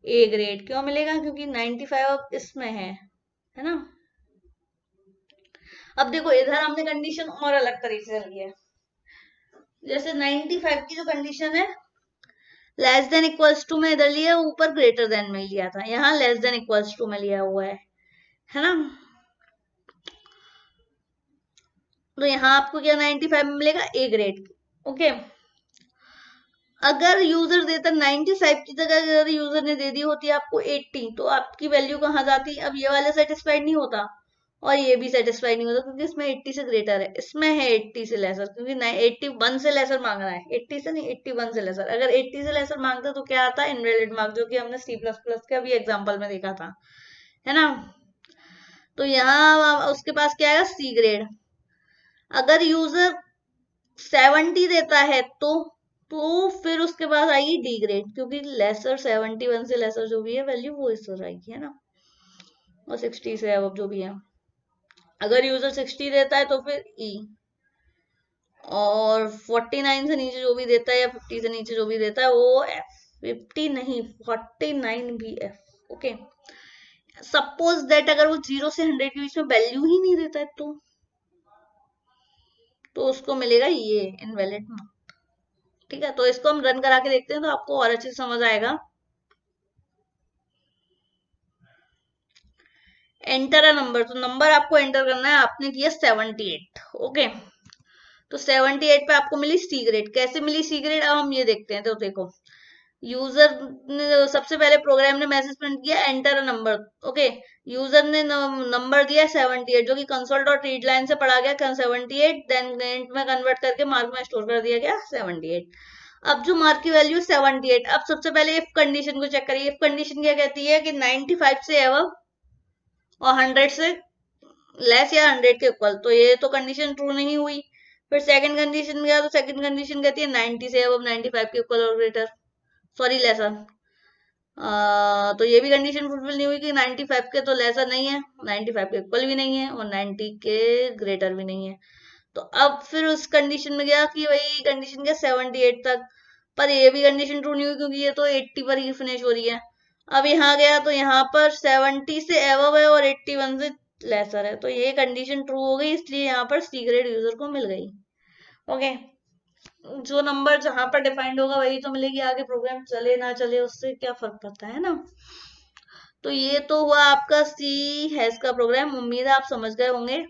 ए ग्रेड। क्यों मिलेगा, क्योंकि 95 अब इसमें है ना। अब देखो इधर हमने कंडीशन और अलग तरीके से ली है, जैसे 95 की जो कंडीशन है लेस देन इक्वल्स टू में इधर लिया, ऊपर ग्रेटर देन में लिया था, यहाँ लेस देन इक्वल्स टू में लिया हुआ है ना। तो यहाँ आपको क्या 95 में मिलेगा ए ग्रेड। ओके, अगर यूजर देता 95 की जगह अगर यूजर ने दे दी होती आपको 80, तो आपकी वैल्यू कहाँ जाती? अब ये वाला सेटिस्फाइड नहीं होता और ये भी सेटिस्फाइड नहीं होता, क्योंकि इसमें 80 से ग्रेटर है, इसमें है 80 से लेसर, क्योंकि 81 से लेसर मांग रहा है, 80 से नहीं 81 से लेसर। अगर 80 से लेसर मांगता तो क्या आता? इनवैलिड मार्क, जो कि हमने सी प्लस प्लस का भी एग्जाम्पल में देखा था, है ना। तो यहाँ उसके पास क्या आएगा? C grade. अगर यूजर 70 देता है तो फिर उसके पास आएगी डी ग्रेड, क्योंकि लेसर 71 से लेसर जो भी है वैल्यू वो इस तरह आएगी, है ना, और 60 से अब जो भी है। अगर यूजर 60 देता है तो फिर ई, और 49 से नीचे जो भी देता है या 50 से नीचे जो भी देता है वो एफ। 50 नहीं, 49 भी एफ। ओके, सपोज दैट अगर वो 0 से 100 के बीच में वैल्यू ही नहीं देता है तो उसको मिलेगा ये इनवैलिड मार्क। ठीक है, तो इसको हम रन करा के देखते हैं तो आपको और अच्छे से समझ आएगा। एंटर अ नंबर, तो नंबर आपको एंटर करना है, आपने किया 78। ओके, तो 78 पे आपको मिली सी ग्रेड। कैसे मिली सी ग्रेड, अब हम ये देखते हैं। तो देखो, यूजर ने सबसे पहले प्रोग्राम ने मैसेज प्रिंट किया enter a number. Okay, user ने नंबर दिया 78, जो कि कंसोल डॉट रीड लाइन से पढ़ा गया 78, देन इंट में कन्वर्ट करके मार्क में स्टोर कर दिया गया 78। अब जो मार्क की वैल्यू 78, अब सबसे पहले इफ कंडीशन को चेक करिए। इफ कंडीशन क्या कहती है कि 95 से एबव और 100 से लेस या 100 के इक्वल, तो ये तो कंडीशन ट्रू नहीं हुई। फिर सेकंड कंडीशन गया, तो सेकंड कंडीशन कहती है 90 से अब 95 के इक्वल और ग्रेटर, सॉरी लेसर। तो ये भी कंडीशन फुलफिल नहीं हुई कि 95 के तो लेसर नहीं है, 95 के इक्वल भी नहीं है और 90 के ग्रेटर भी नहीं है। तो अब फिर उस कंडीशन में गया कि वही कंडीशन गया 78 तक, पर ये भी कंडीशन ट्रू नहीं हुई क्योंकि ये तो 80 पर ही फिनिश हो रही है। अब यहाँ गया तो यहाँ पर 70 से एबव है और 81 से लेसर है, तो ये कंडीशन ट्रू हो गई, इसलिए यहाँ पर सी ग्रेड यूजर को मिल गई। ओके, जो नंबर जहां पर डिफाइंड होगा वही तो मिलेगी, आगे प्रोग्राम चले ना चले उससे क्या फर्क पड़ता है ना। तो ये तो हुआ आपका सी हैश का प्रोग्राम, उम्मीद है आप समझ गए होंगे।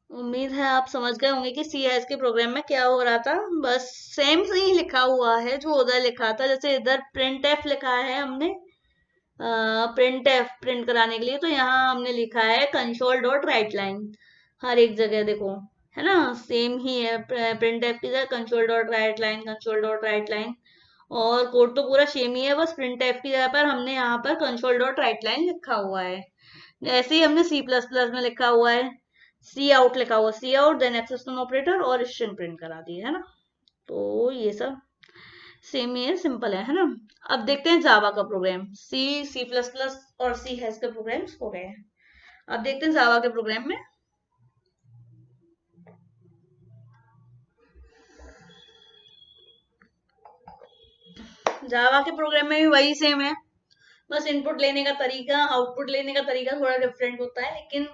उम्मीद है आप समझ गए होंगे कि सी हैश के प्रोग्राम में क्या हो रहा था। बस सेम से ही लिखा हुआ है जो उधर लिखा था। जैसे इधर प्रिंट एफ लिखा है हमने, प्रिंट एफ प्रिंट कराने के लिए, तो यहाँ हमने लिखा है कंसोल डॉट राइट लाइन। हर एक जगह देखो, है ना, सेम ही है। प्रिंट एफ की जगह console dot write line, console dot write line, और कोड तो पूरा सेम ही है, बस प्रिंट एफ की जगह पर हमने यहाँ पर कंसोल डॉट राइट लाइन लिखा हुआ है। ऐसे ही हमने सी प्लस प्लस में लिखा हुआ है, सी आउट लिखा हुआ, सी आउट देन एक्सेप्शन ऑपरेटर और स्ट्रिंग प्रिंट करा दी है ना। तो ये सब सेम ही है, सिंपल है ना। अब देखते हैं जावा का प्रोग्राम। सी, सी प्लस प्लस और सी हैश के प्रोग्राम्स हो गए हैं। अब देखते हैं जावा के प्रोग्राम में। जावा के प्रोग्राम में भी वही सेम है, बस इनपुट लेने का तरीका, आउटपुट लेने का तरीका थोड़ा डिफरेंट होता है, लेकिन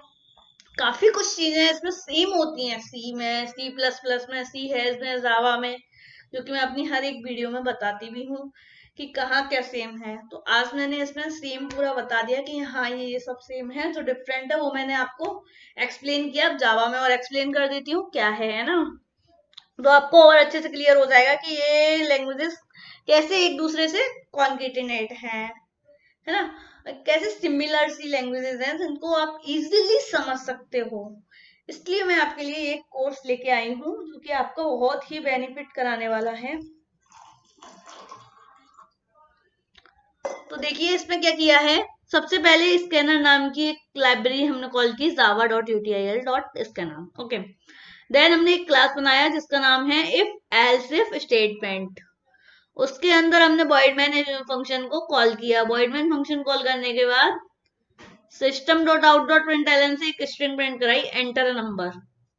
काफी कुछ चीजें इसमें सेम होती हैं। सी में, सी प्लस प्लस में, सी हैश में, जावा में, जो कि मैं अपनी हर एक वीडियो में बताती भी हूँ कि कहाँ क्या सेम है। तो आज मैंने इसमें सेम पूरा बता दिया कि हाँ ये सब सेम है, जो डिफरेंट है वो मैंने आपको एक्सप्लेन किया। अब जावा में और एक्सप्लेन कर देती हूँ क्या है ना, तो आपको और अच्छे से क्लियर हो जाएगा कि ये लैंग्वेजेस कैसे एक दूसरे से कॉन्केटिनेट हैं, है ना, कैसे सिमिलर सी लैंग्वेजेस हैं जिनको आप इजीली समझ सकते हो। इसलिए मैं आपके लिए एक कोर्स लेके आई हूँ जो कि आपको बहुत ही बेनिफिट कराने वाला है। तो देखिए इसमें क्या किया है। सबसे पहले स्कैनर नाम की एक लाइब्रेरी हमने कॉल की, java.util.scanner। ओके, देन हमने एक क्लास बनाया जिसका नाम है इफ एल्स इफ स्टेटमेंट। उसके अंदर हमने voidmain फंक्शन को कॉल किया। voidmain फंक्शन कॉल करने के बाद system.out.println से एक स्ट्रिंग प्रिंट कराई, एंटर नंबर।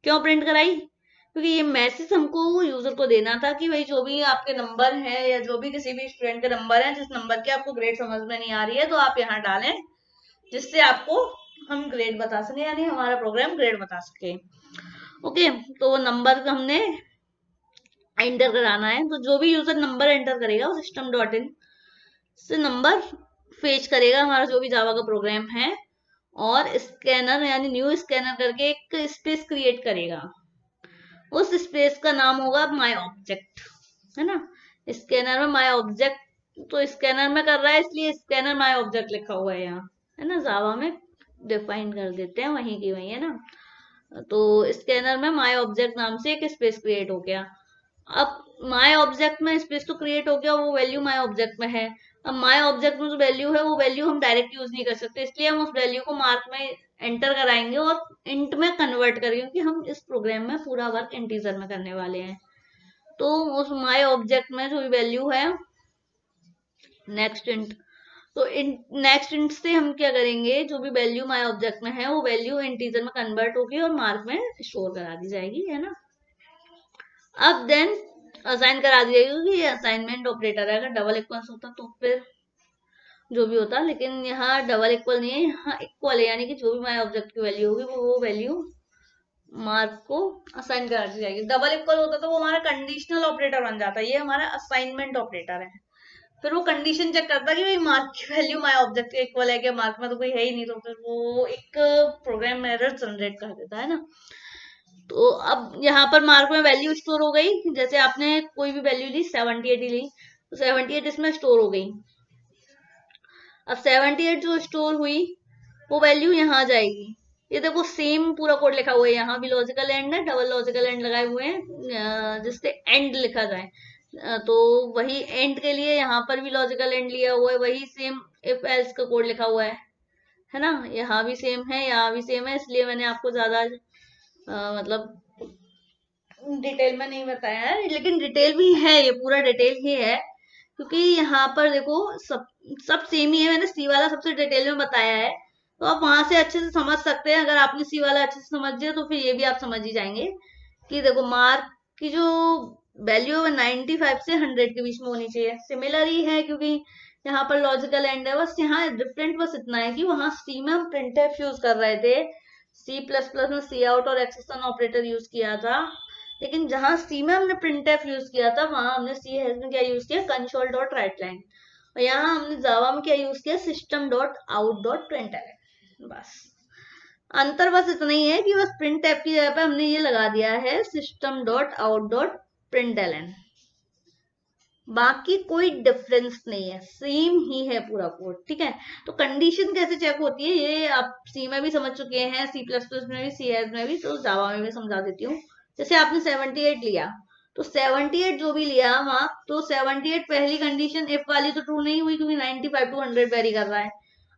क्यों प्रिंट कराई? क्योंकि ये मैसेज हमको यूजर को देना था कि भाई जो भी आपके नंबर है या जो भी किसी भी स्टूडेंट के नंबर है, जिस नंबर की आपको ग्रेड समझ में नहीं आ रही है तो आप यहाँ डालें, जिससे आपको हम ग्रेड बता सके, यानी हमारा प्रोग्राम ग्रेड बता सके। ओके, तो वो नंबर हमने एंटर कराना है। तो जो भी यूजर नंबर एंटर करेगा वो सिस्टम डॉट इन से नंबर फेच करेगा हमारा जो भी जावा का प्रोग्राम है, और स्कैनर यानी न्यू स्कैनर करके एक स्पेस क्रिएट करेगा। उस स्पेस का नाम होगा माय ऑब्जेक्ट, है ना। स्कैनर में माय ऑब्जेक्ट, तो स्कैनर में कर रहा है इसलिए स्कैनर माय ऑब्जेक्ट लिखा हुआ है यहाँ, है ना। जावा में डिफाइन कर देते हैं वहीं की वहीं, है ना। तो स्कैनर में माय ऑब्जेक्ट नाम से एक स्पेस क्रिएट हो गया। अब माय ऑब्जेक्ट में स्पेस तो क्रिएट हो गया, वो वैल्यू माय ऑब्जेक्ट में है। अब माय ऑब्जेक्ट में जो वैल्यू है वो वैल्यू हम डायरेक्ट यूज नहीं कर सकते, इसलिए हम उस वैल्यू को मार्क में एंटर कराएंगे और इंट में कन्वर्ट करेंगे, क्योंकि हम इस प्रोग्राम में पूरा वर्क इंटीजर में करने वाले हैं। तो उस माय ऑब्जेक्ट में जो वैल्यू है नेक्स्ट इंट, तो नेक्स्ट इंट से हम क्या करेंगे, जो भी वैल्यू माय ऑब्जेक्ट में है वो वैल्यू इंटीजर में कन्वर्ट होगी और मार्क में स्टोर करा दी जाएगी, है ना। अब देन असाइन करा दी जाएगी, क्योंकि ये असाइनमेंट ऑपरेटर है। अगर डबल इक्वल्स होता तो फिर जो भी होता, लेकिन यहाँ डबल इक्वल नहीं है, यहाँ इक्वल है, यानी कि जो भी माय ऑब्जेक्ट की वैल्यू होगी वो वैल्यू मार्क को असाइन करा दी जाएगी। डबल इक्वल होता तो वो हमारा कंडीशनल ऑपरेटर बन जाता, ये हमारा असाइनमेंट ऑपरेटर है। फिर वो कंडीशन चेक करता है कि भाई मार्क की वैल्यू माय ऑब्जेक्ट के इक्वल है क्या, मार्क में तो कोई है ही नहीं, तो फिर वो एक प्रोग्राम एरर जनरेट कर देता है ना। तो अब यहाँ पर मार्क में वैल्यू स्टोर हो गई, जैसे आपने कोई भी वैल्यू ली 78 ली, तो 78 इसमें स्टोर हो गई। अब 78 जो स्टोर हुई वो वैल्यू यहाँ जाएगी। ये देखो सेम पूरा कोड लिखा हुआ है, यहाँ भी लॉजिकल एंड है, डबल लॉजिकल एंड लगाए हुए हैं जिससे एंड लिखा जाए। तो वही एंड के लिए यहाँ पर भी लॉजिकल एंड लिया हुआ है, वही सेम इफ एल्स का कोड लिखा हुआ है ना। यहाँ भी सेम है, यहाँ भी सेम है, इसलिए मैंने आपको ज्यादा मतलब डिटेल में नहीं बताया है, लेकिन डिटेल भी है, ये पूरा डिटेल ही है, क्योंकि यहाँ पर देखो सब सेम ही है। मैंने सी वाला सबसे डिटेल में बताया है, तो आप वहां से अच्छे से समझ सकते हैं। अगर आपने सी वाला अच्छे से समझ लिया तो फिर ये भी आप समझ ही जाएंगे कि देखो मार्क की जो वैल्यू है 95 से 100 के बीच में होनी चाहिए। सिमिलर ही है, क्योंकि यहाँ पर लॉजिकल एंड है, बस यहाँ डिफरेंट बस इतना है कि वहां सी में हम प्रिंटफ यूज कर रहे थे, सी प्लस प्लस में सी आउट और एक्सेशन ऑपरेटर यूज किया था। लेकिन जहां सी में हमने प्रिंटफ यूज किया था, वहां हमने सी हैश में क्या यूज किया, कंसोल डॉट राइट लाइन, और यहाँ हमने जावा में क्या यूज किया, system dot out dot printf. बस अंतर बस इतना ही है कि बस प्रिंट एफ की जगह पे हमने ये लगा दिया है system dot out dot println, बाकी कोई डिफरेंस नहीं है, सेम ही है पूरा कोड, ठीक है। तो कंडीशन कैसे चेक होती है ये आप सी में भी समझ चुके हैं, सी प्लस प्लस में भी, सी एस में भी, तो जावा में भी समझा देती हूँ। जैसे आपने 78 लिया, तो 78 जो भी लिया वहां, तो 78 पहली कंडीशन इफ वाली तो ट्रू नहीं हुई, क्योंकि 95 टू 100 वेरी कर रहा है।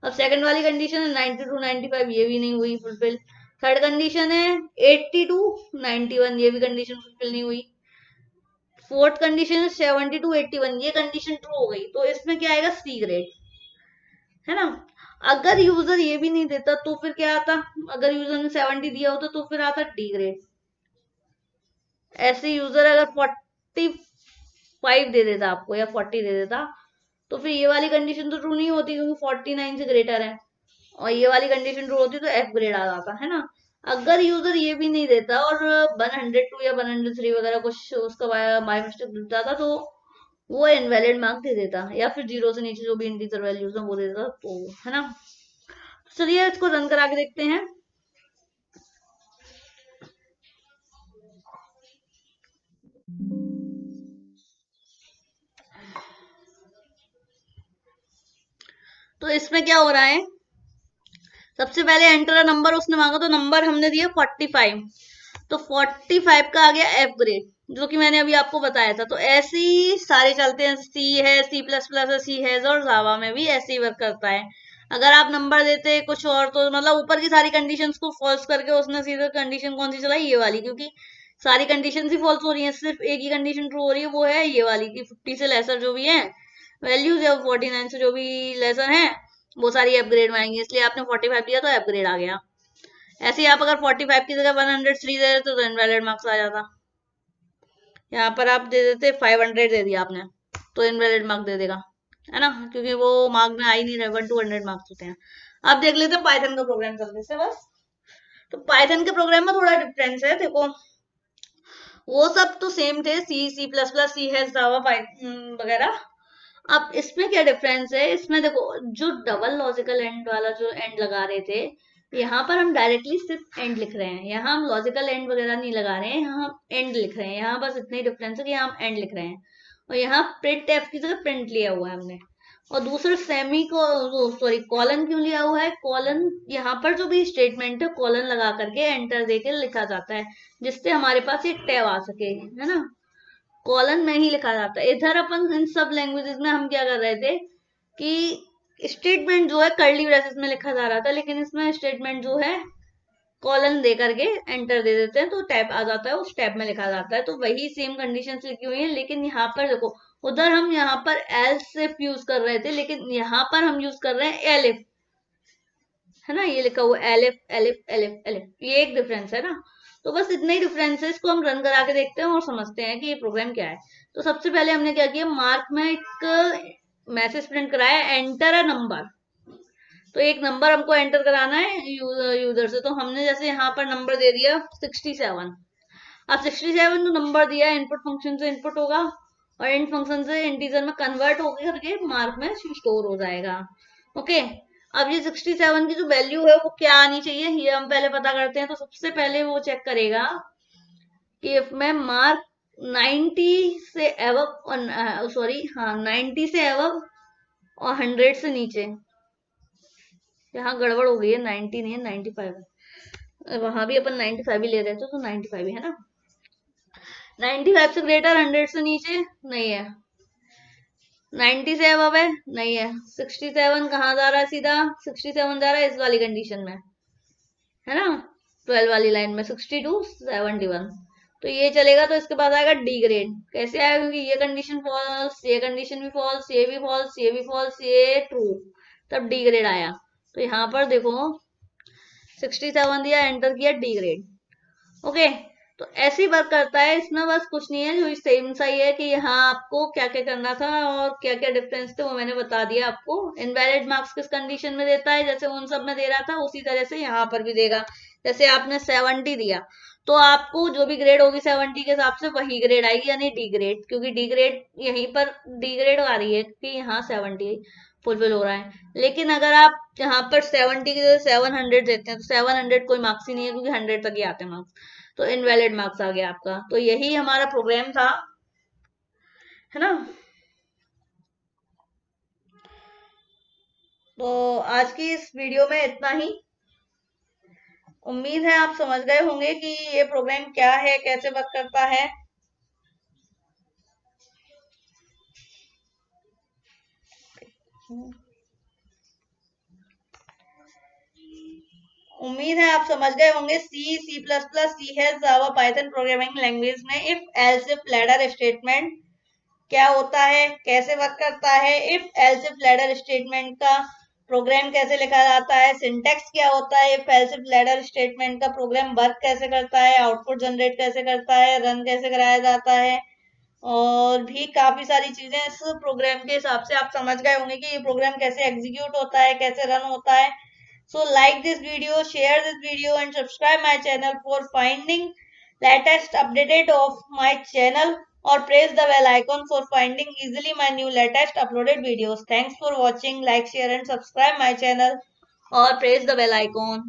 अब सेकंड वाली कंडीशन है 90 टू 95, ये भी नहीं हुई फुलफिल। थर्ड कंडीशन है 80 टू 91, ये भी कंडीशन फुलफिल नहीं हुई। फोर्थ कंडीशन है 70 टू 81, ये कंडीशन ट्रू हो गई, तो इसमें क्या आएगा, सी ग्रेड, है ना। अगर यूजर ये भी नहीं देता तो फिर क्या आता, अगर यूजर ने 70 दिया होता तो फिर आता डी ग्रेड। ऐसे यूजर अगर 45 दे देता आपको या 40 दे देता, तो फिर ये वाली कंडीशन तो ट्रू नहीं होती, क्योंकि 49 से ग्रेटर है, और ये वाली कंडीशन ट्रू होती तो एफ ग्रेड आ जाता, है ना। अगर यूजर ये भी नहीं देता और 102 या 103 वगैरह कुछ उसका बाय मिस्टेक दिख जाता, तो वो इनवैलिड मार्क दे देता, या फिर 0 से नीचे जो भी इंटीजर वैल्यूज है वो दे देता, तो है ना। चलिए इसको रन करा के देखते हैं। तो इसमें क्या हो रहा है, सबसे पहले एंटर नंबर उसने मांगा, तो नंबर हमने दिया 45, तो 45 का आ गया एफ ग्रेड, जो कि मैंने अभी आपको बताया था। तो ऐसे ही सारे चलते हैं, सी है, सी प्लस प्लस है, सी है, और जावा में भी ऐसे ही वर्क करता है। अगर आप नंबर देते कुछ और, तो मतलब ऊपर की सारी कंडीशंस को फॉल्स करके उसने सीधे कंडीशन कौन सी चलाई, ये वाली, क्योंकि सारी कंडीशन ही फॉल्स हो रही है, सिर्फ एक ही कंडीशन ट्रू हो रही है, वो है ये वाली कि 50 से लेसर जो भी है वैल्यूज या 49 से जो भी लेसर है वो सारी अपग्रेड में आएंगी, इसलिए आपने 45 दिया तो अपग्रेड आ गया। ऐसे ही आप अगर 45 की जगह 103 दे देते तो इनवैलिड मार्क्स आ जाता। यहाँ पर आप दे देते 500 दे दिया आपने, तो इनवैलिड मार्क दे देगा, है ना, क्योंकि वो मार्क में आ ही नहीं रहे, 1 to 100 मार्क्स होते हैं। आप देख लेते हैं पाइथन का प्रोग्राम जल्दी से बस। तो पाइथन के प्रोग्राम में थोड़ा डिफरेंस है, देखो वो सब तो सेम थे, C++, सी हैश, जावा, पाइथन वगैरह। अब इसमें क्या डिफरेंस है, इसमें देखो जो डबल लॉजिकल एंड वाला जो एंड लगा रहे थे, यहाँ पर हम डायरेक्टली सिर्फ एंड लिख रहे हैं, यहाँ हम लॉजिकल एंड वगैरह नहीं लगा रहे हैं, यहाँ हम एंड लिख रहे हैं। यहाँ बस इतना ही डिफरेंस है कि यहाँ हम एंड लिख रहे हैं, और यहाँ प्रिंट एफ की जगह प्रिंट लिया हुआ है हमने। और दूसरा सेमी को सॉरी कॉलन क्यों लिया हुआ है, कॉलन यहाँ पर जो भी स्टेटमेंट है कॉलन लगा करके एंटर देके लिखा जाता है, जिससे हमारे पास एक टैब आ सके, है ना। कॉलन में ही लिखा जाता है। इधर अपन इन सब लैंग्वेजेस में हम क्या कर रहे थे कि स्टेटमेंट जो है कर्ली ब्रेसेस में लिखा जा रहा था, लेकिन इसमें स्टेटमेंट जो है कॉलन दे करके एंटर दे देते हैं तो टैब आ जाता है, उस टैब में लिखा जाता है। तो वही सेम कंडीशंस लिखी हुई है, लेकिन यहाँ पर देखो उधर हम यहाँ पर एल्स यूज कर रहे थे, लेकिन यहाँ पर हम यूज कर रहे हैं एलिफ, है ना, ये लिखा हुआ एलिफ एलिफ एलिफ एलिफ, ये एक डिफरेंस है ना। तो बस इतना ही डिफरेंस है, इसको हम रन करा के देखते हैं और समझते हैं कि ये प्रोग्राम क्या है। तो सबसे पहले हमने क्या किया, मार्क में एक मैसेज प्रिंट कराया, एंटर अ नंबर। तो एक नंबर हमको एंटर कराना है यूजर से, तो हमने जैसे यहाँ पर नंबर दे दिया 67। अब 67 जो नंबर दिया इनपुट फंक्शन से इनपुट होगा, और इंट फंक्शन से इंटीजर में कन्वर्ट होकर करके मार्क में स्टोर हो जाएगा। ओके, अब ये 67 की जो वैल्यू है वो क्या आनी चाहिए, ये हम पहले पता करते हैं। तो सबसे पहले वो चेक करेगा कि इफ मैं मार्क 90 से एवब, सॉरी हाँ 90 से एवब और 100 से नीचे, यहाँ गड़बड़ हो गई है, 90 नहीं है 95, वहां भी अपन 95 ही ले रहे थे, तो 95 है ना। 95 से ग्रेटर, 100 से नीचे नहीं है, 90 से अब है नहीं है, 67 कहाँ जा रहा है, सीधा 67 जा रहा है इस वाली कंडीशन में, है ना, 12 वाली लाइन में 62 71। तो ये चलेगा, तो इसके बाद आएगा डी ग्रेड। कैसे आएगा, क्योंकि ये कंडीशन फॉल्स, ये कंडीशन भी फॉल्स, ये भी फॉल्स, ये भी फॉल्स, ये ट्रू, तब डी ग्रेड आया। तो यहाँ पर देखो 67 दिया, एंटर किया, डी ग्रेड। ओके, तो ऐसे ही वर्क करता है, इसमें बस कुछ नहीं है, जो सेम सा ही है कि यहाँ आपको क्या क्या करना था और क्या क्या डिफरेंस थे वो मैंने बता दिया आपको। इनवैलिड मार्क्स किस कंडीशन में देता है, जैसे उन सब में दे रहा था उसी तरह से यहाँ पर भी देगा। जैसे आपने 70 दिया तो आपको जो भी ग्रेड होगी 70 के हिसाब से वही ग्रेड आएगी, यानी डी ग्रेड, क्योंकि डी ग्रेड यहीं पर डी ग्रेड आ रही है कि यहाँ 70 फुलफिल हो रहा है। लेकिन अगर आप यहाँ पर 70 की जगह 700 देते हैं तो 700 कोई मार्क्स ही नहीं है, क्योंकि 100 तक ही आते हैं मार्क्स, तो इनवैलिड मार्क्स आ गया आपका। तो यही हमारा प्रोग्राम था, है ना। तो आज की इस वीडियो में इतना ही। उम्मीद है आप समझ गए होंगे कि ये प्रोग्राम क्या है, कैसे वर्क करता है। उम्मीद है आप समझ गए होंगे। C++, सी हैश, जावा, पाइथन प्रोग्रामिंग लैंग्वेज में if else if ladder statement क्या होता है, कैसे वर्क करता है, if else if ladder statement का प्रोग्राम कैसे लिखा जाता है, सिंटेक्स क्या होता है, if else if ladder statement का प्रोग्राम वर्क कैसे करता है, आउटपुट जनरेट कैसे करता है, रन कैसे कराया जाता है, और भी काफी सारी चीजें इस प्रोग्राम के हिसाब से आप समझ गए होंगे कि ये प्रोग्राम कैसे एग्जीक्यूट होता है, कैसे रन होता है। So like this video, share this video and subscribe my channel for finding latest updated of my channel, or press the bell icon for finding easily my new latest uploaded videos. Thanks for watching. Like, share and subscribe my channel or press the bell icon.